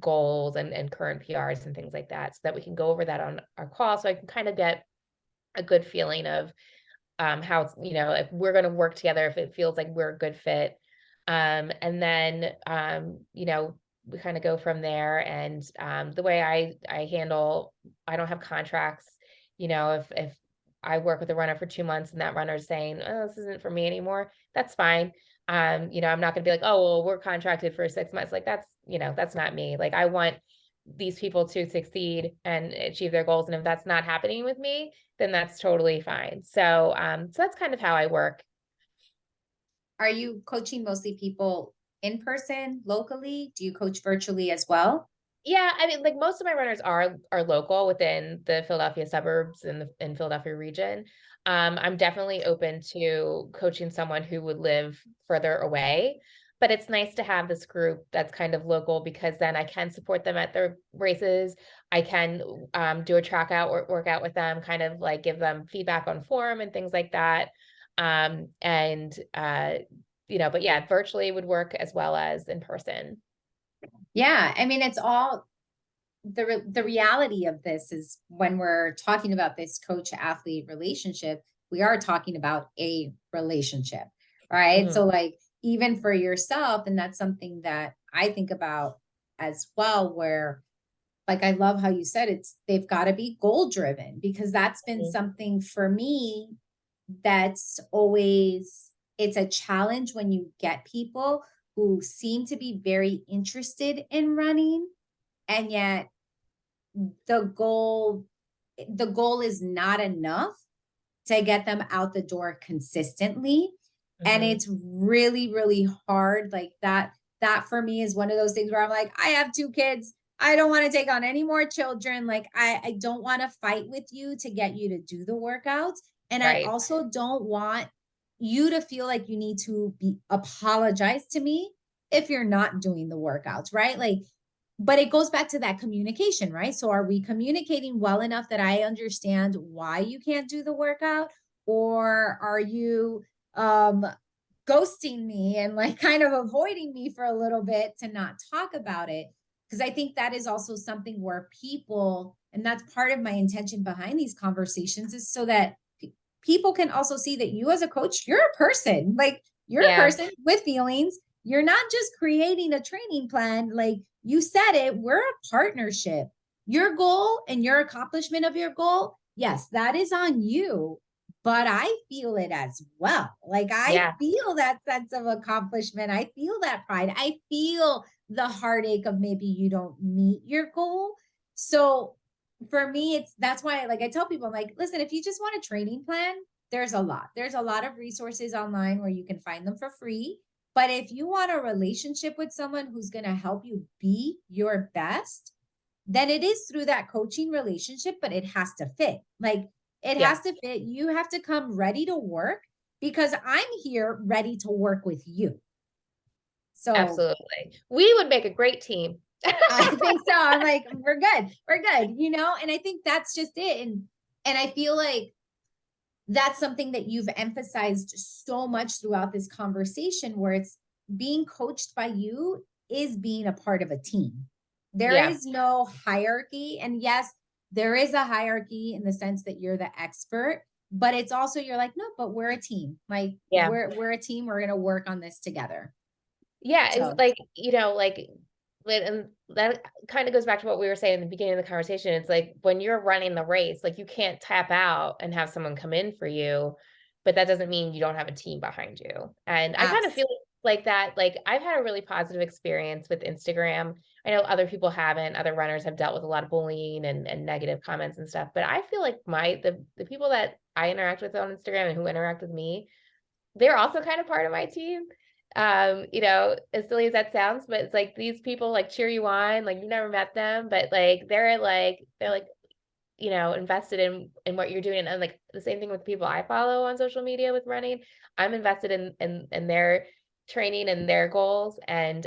goals and current PRs and things like that, so that we can go over that on our call. So I can kind of get a good feeling of how it's, if we're going to work together, if it feels like we're a good fit. And then, we kind of go from there. And the way I handle, I don't have contracts. If I work with a runner for 2 months and that runner is saying, oh, this isn't for me anymore, that's fine. I'm not going to be like, oh, well, we're contracted for 6 months. Like that's not me. Like I want these people to succeed and achieve their goals. And if that's not happening with me, then that's totally fine. So, so that's kind of how I work. Are you coaching mostly people in person, locally? Do you coach virtually as well? Yeah, I mean, like most of my runners are local within the Philadelphia suburbs and the in Philadelphia region. I'm definitely open to coaching someone who would live further away, but it's nice to have this group that's kind of local because then I can support them at their races. I can do a track out or workout with them, kind of like give them feedback on form and things like that. And but yeah, virtually would work as well as in person. Yeah, I mean, it's all the reality of this is when we're talking about this coach athlete relationship, we are talking about a relationship, right? Mhm. So like even for yourself, and that's something that I think about as well, where like I love how you said they've got to be goal driven, because that's been Mhm. something for me that's always, it's a challenge when you get people who seem to be very interested in running, and yet the goal the goal is not enough to get them out the door consistently. And Mhm. it's really, really hard. Like that for me is one of those things where I'm like, I have 2 kids. I don't want to take on any more children. Like I don't want to fight with you to get you to do the workouts. And I Right. also don't want you to feel like you need to be apologize to me if you're not doing the workouts, right? Like, but it goes back to that communication, right? So are we communicating well enough that I understand why you can't do the workout? Or are you ghosting me and like kind of avoiding me for a little bit to not talk about it? Because I think that is also something where people, and that's part of my intention behind these conversations, is so that people can also see that you as a coach, you're a person. Like you're a Yeah. person with feelings. You're not just creating a training plan. Like you said it, we're a partnership. Your goal and your accomplishment of your goal, yes, that is on you, but I feel it as well. Like I Yeah. feel that sense of accomplishment. I feel that pride. I feel the heartache of maybe you don't meet your goal. So for me, it's that's why like I tell people, I'm like, listen, if you just want a training plan, there's a lot. There's a lot of resources online where you can find them for free. But if you want a relationship with someone who's going to help you be your best, then it is through that coaching relationship, but it has to fit. Like it Yeah. has to fit. You have to come ready to work because I'm here ready to work with you. So Absolutely. We would make a great team. I think so. I'm like, we're good. We're good, you know? And I think that's just it. And I feel like that's something that you've emphasized so much throughout this conversation, where it's being coached by you is being a part of a team. There Yeah. is no hierarchy. And yes, there is a hierarchy in the sense that you're the expert, but it's also you're like, no, but we're a team. Like Yeah. we're a team. We're gonna work on this together. Yeah. It's So like, and that kind of goes back to what we were saying in the beginning of the conversation. It's like when you're running the race, like you can't tap out and have someone come in for you, but that doesn't mean you don't have a team behind you. And I kind of apps. feel like that. Like I've had a really positive experience with Instagram. I know other people haven't. Other runners have dealt with a lot of bullying and negative comments and stuff. But I feel like the people that I interact with on Instagram and who interact with me, they're also kind of part of my team. As silly as that sounds, but it's like these people like cheer you on, like you've never met them, but like they're like invested in what you're doing. And like the same thing with people I follow on social media with running. I'm invested in their training and their goals. And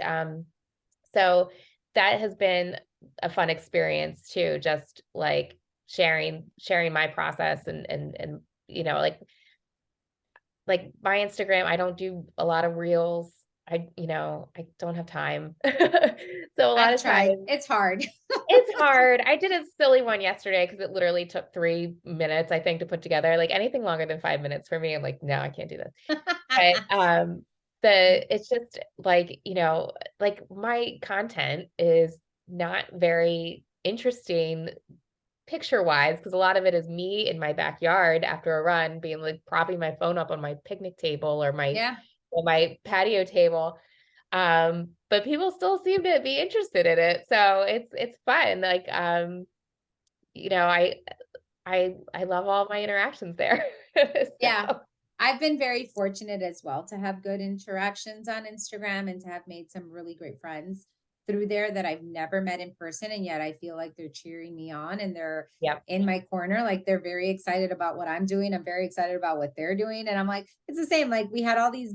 so that has been a fun experience too, just like sharing my process and like my Instagram, I don't do a lot of reels. I don't have time. So a lot I've of tried. times It's hard. it's hard. I did a silly one yesterday because it literally took 3 minutes, I think, to put together. Like anything longer than 5 minutes for me, I'm like, no, I can't do this. But it's just like, like my content is not very interesting picture wise, because a lot of it is me in my backyard after a run, being like propping my phone up on my picnic table or Yeah. my patio table. But people still seem to be interested in it. So it's fun. Like, you know, I I love all my interactions there. Yeah. So I've been very fortunate as well to have good interactions on Instagram and to have made some really great friends through there that I've never met in person. And yet I feel like they're cheering me on and they're yep. in my corner. Like they're very excited about what I'm doing. I'm very excited about what they're doing. And I'm like, it's the same. Like we had all these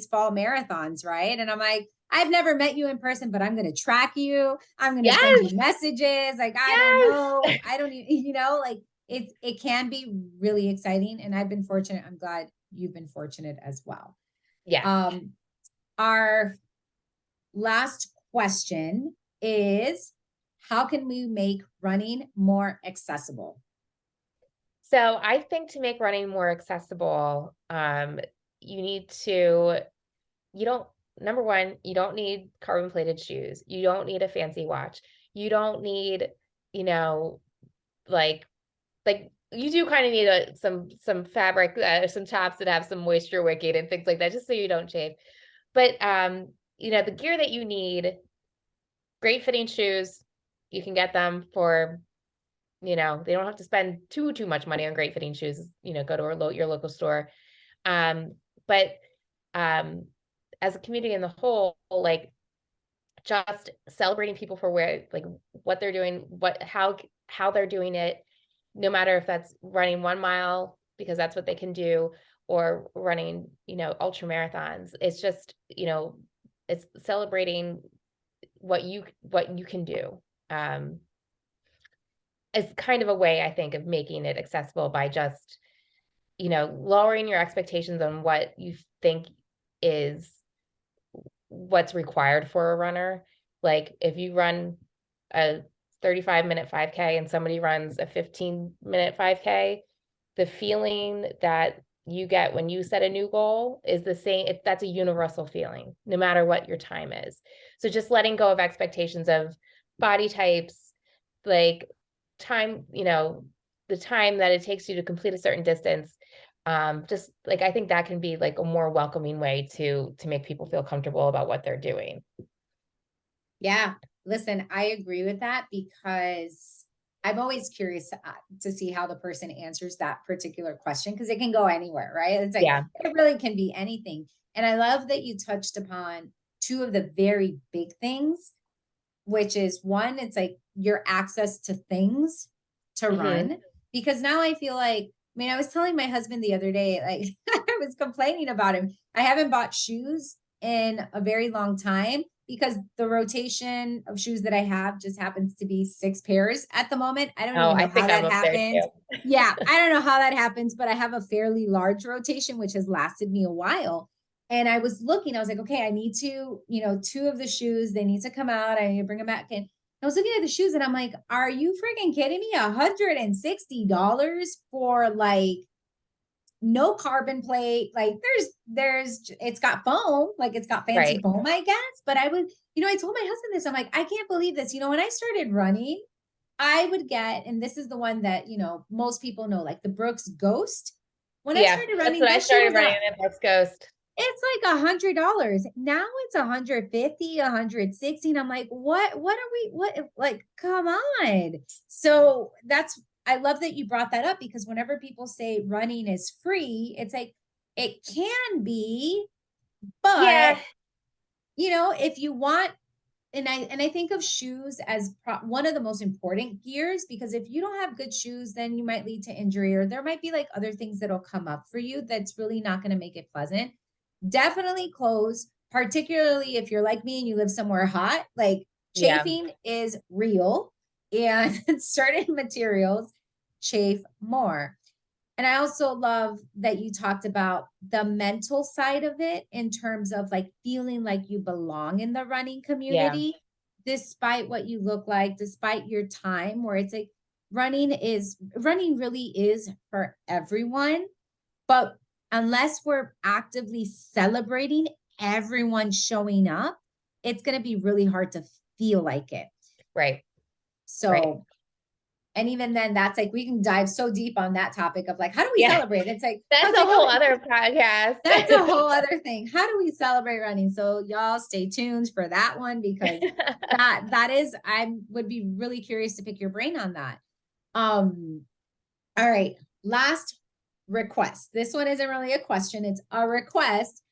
fall marathons, right? And I'm like, I've never met you in person, but I'm going to track you. I'm going to send you Yes. messages. Like, I don't know. Yes. I don't even, like it can be really exciting. And I've been fortunate. I'm glad you've been fortunate as well. Yes. Our last question is, how can we make running more accessible? So I think to make running more accessible, you need to, you don't, number one, you don't need carbon plated shoes. You don't need a fancy watch. You don't need, you know, like, you do kind of need some fabric, some tops that have some moisture wicking and things like that, just so you don't chafe. But, the gear that you need, great fitting shoes, you can get them for, they don't have to spend too much money on great fitting shoes, go to your local store. But as a community in the whole, like just celebrating people for what they're doing, how they're doing it, no matter if that's running 1 mile because that's what they can do, or running, ultra marathons. It's just, it's celebrating what you can do. It's kind of a way, I think, of making it accessible by just, lowering your expectations on what you think is what's required for a runner. Like if you run a 35-minute 5K and somebody runs a 15-minute 5K, the feeling that you get when you set a new goal is the same. That's a universal feeling, no matter what your time is. So just letting go of expectations of body types, like time, the time that it takes you to complete a certain distance. Just like, I think that can be like a more welcoming way to make people feel comfortable about what they're doing. Yeah. Listen, I agree with that because I'm always curious to see how the person answers that particular question because it can go anywhere, right? It's like, Yeah. it really can be anything. And I love that you touched upon two of the very big things, which is one, it's like your access to things to run. Because now I feel like, I was telling my husband the other day, like I was complaining about him. I haven't bought shoes in a very long time because the rotation of shoes that I have just happens to be 6 pairs at the moment. I don't Oh, even I know how think I'm that up there happens. too. Yeah, I don't know how that happens, but I have a fairly large rotation, which has lasted me a while. And I was looking, I was like, okay, I need to, 2 of the shoes, they need to come out. I need to bring them back in. I was looking at the shoes and I'm like, are you freaking kidding me? $160 for like no carbon plate. Like it's got foam, like it's got fancy Right. foam, I guess. But I would, I told my husband this. I'm like, I can't believe this. When I started running, I would get, and this is the one that, most people know, like the Brooks Ghost. When I Yeah, started that's running, what I that shoe started was running in Brooks Ghost. it's like $100. Now it's 150, 160. And I'm like, what are we, like, come on. So I love that you brought that up because whenever people say running is free, it's like, it can be, Yeah. but if you want, and I think of shoes as one of the most important gears, because if you don't have good shoes, then you might lead to injury, or there might be like other things that'll come up for you that's really not going to make it pleasant. Definitely clothes, particularly if you're like me and you live somewhere hot, like Yeah. chafing is real and certain materials chafe more. And I also love that you talked about the mental side of it in terms of like feeling like you belong in the running Yeah. community, despite what you look like, despite your time, where it's like running really is for everyone. But unless we're actively celebrating everyone showing up, it's going to be really hard to feel like it. Right. Right. So, and even then, that's like, we can dive so deep on that topic of like, how do we Yeah. celebrate? It's like, That's that's a like, whole oh, other podcast. that's a whole other thing. How do we celebrate running? So y'all stay tuned for that one, because that is, I would be really curious to pick your brain on that. All right. Last request. This one isn't really a question, it's a request.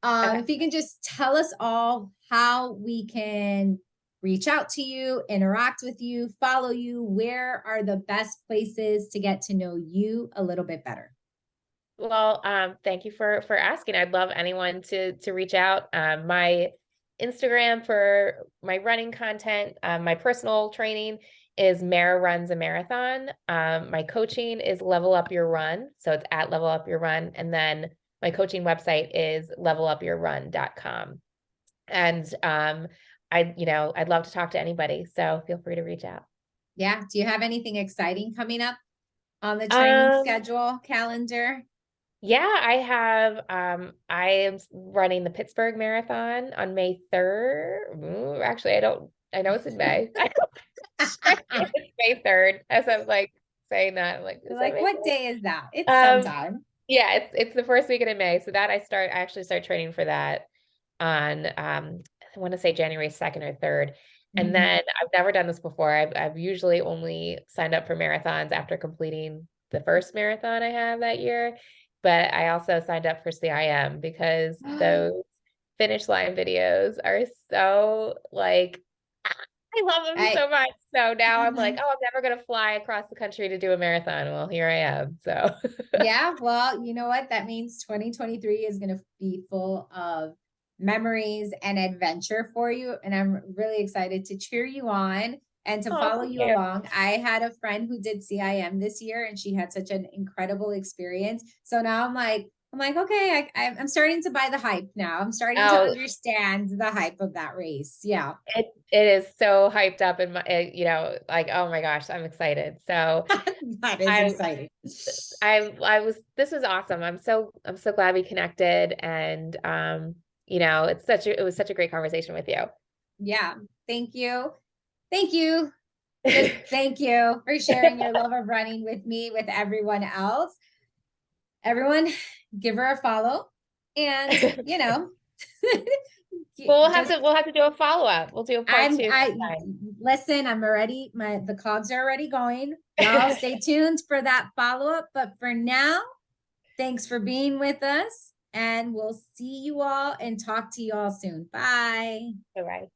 Okay. If you can just tell us all how we can reach out to you, interact with you, follow you, where are the best places to get to know you a little bit better? Well, thank you for asking. I'd love anyone to reach out. My Instagram for my running content, my personal training is Mara Runs a Marathon. My coaching is Level Up Your Run. So it's at Level Up Your Run. And then my coaching website is levelupyourrun.com. And I'd love to talk to anybody. So feel free to reach out. Yeah. Do you have anything exciting coming up on the training Um, schedule calendar? Yeah, I am running the Pittsburgh Marathon on May 3rd. Actually, I know it's in May. It's May 3rd. As I'm like saying that, I'm like, You're is that like, May what 3rd? day is that? It's sometime. Yeah, it's the first weekend in May. So that I actually start training for that on I want to say January 2nd or 3rd. And Mhm. then I've never done this before. I've usually only signed up for marathons after completing the first marathon I have that year. But I also signed up for CIM because those finish line videos are so like I love them I so much. So now I'm like, Mhm. oh, I'm never gonna fly across the country to do a marathon. Well, here I am. So Yeah, well, you know what? That means 2023 is going to be full of memories and adventure for you. And I'm really excited to cheer you on and to oh, follow thank you you. along. I had a friend who did CIM this year and she had such an incredible experience. So now I'm like, okay, I'm starting to buy the hype now. I'm starting to Oh, understand the hype of that race. Yeah. it is so hyped up in my, like, oh my gosh, I'm excited. So That is I, exciting. this was awesome. I'm so glad we connected and, it was such a great conversation with you. Yeah. Thank you. Thank you. Just thank you for sharing your love of running with me, with everyone else. Everyone, give her a follow. And, Well, just we'll have to do a follow-up. We'll do a part two I sometime. listen, I'm already the cogs are already going. Y'all stay tuned for that follow-up. But for now, thanks for being with us. And we'll see you all and talk to you all soon. Bye. All right.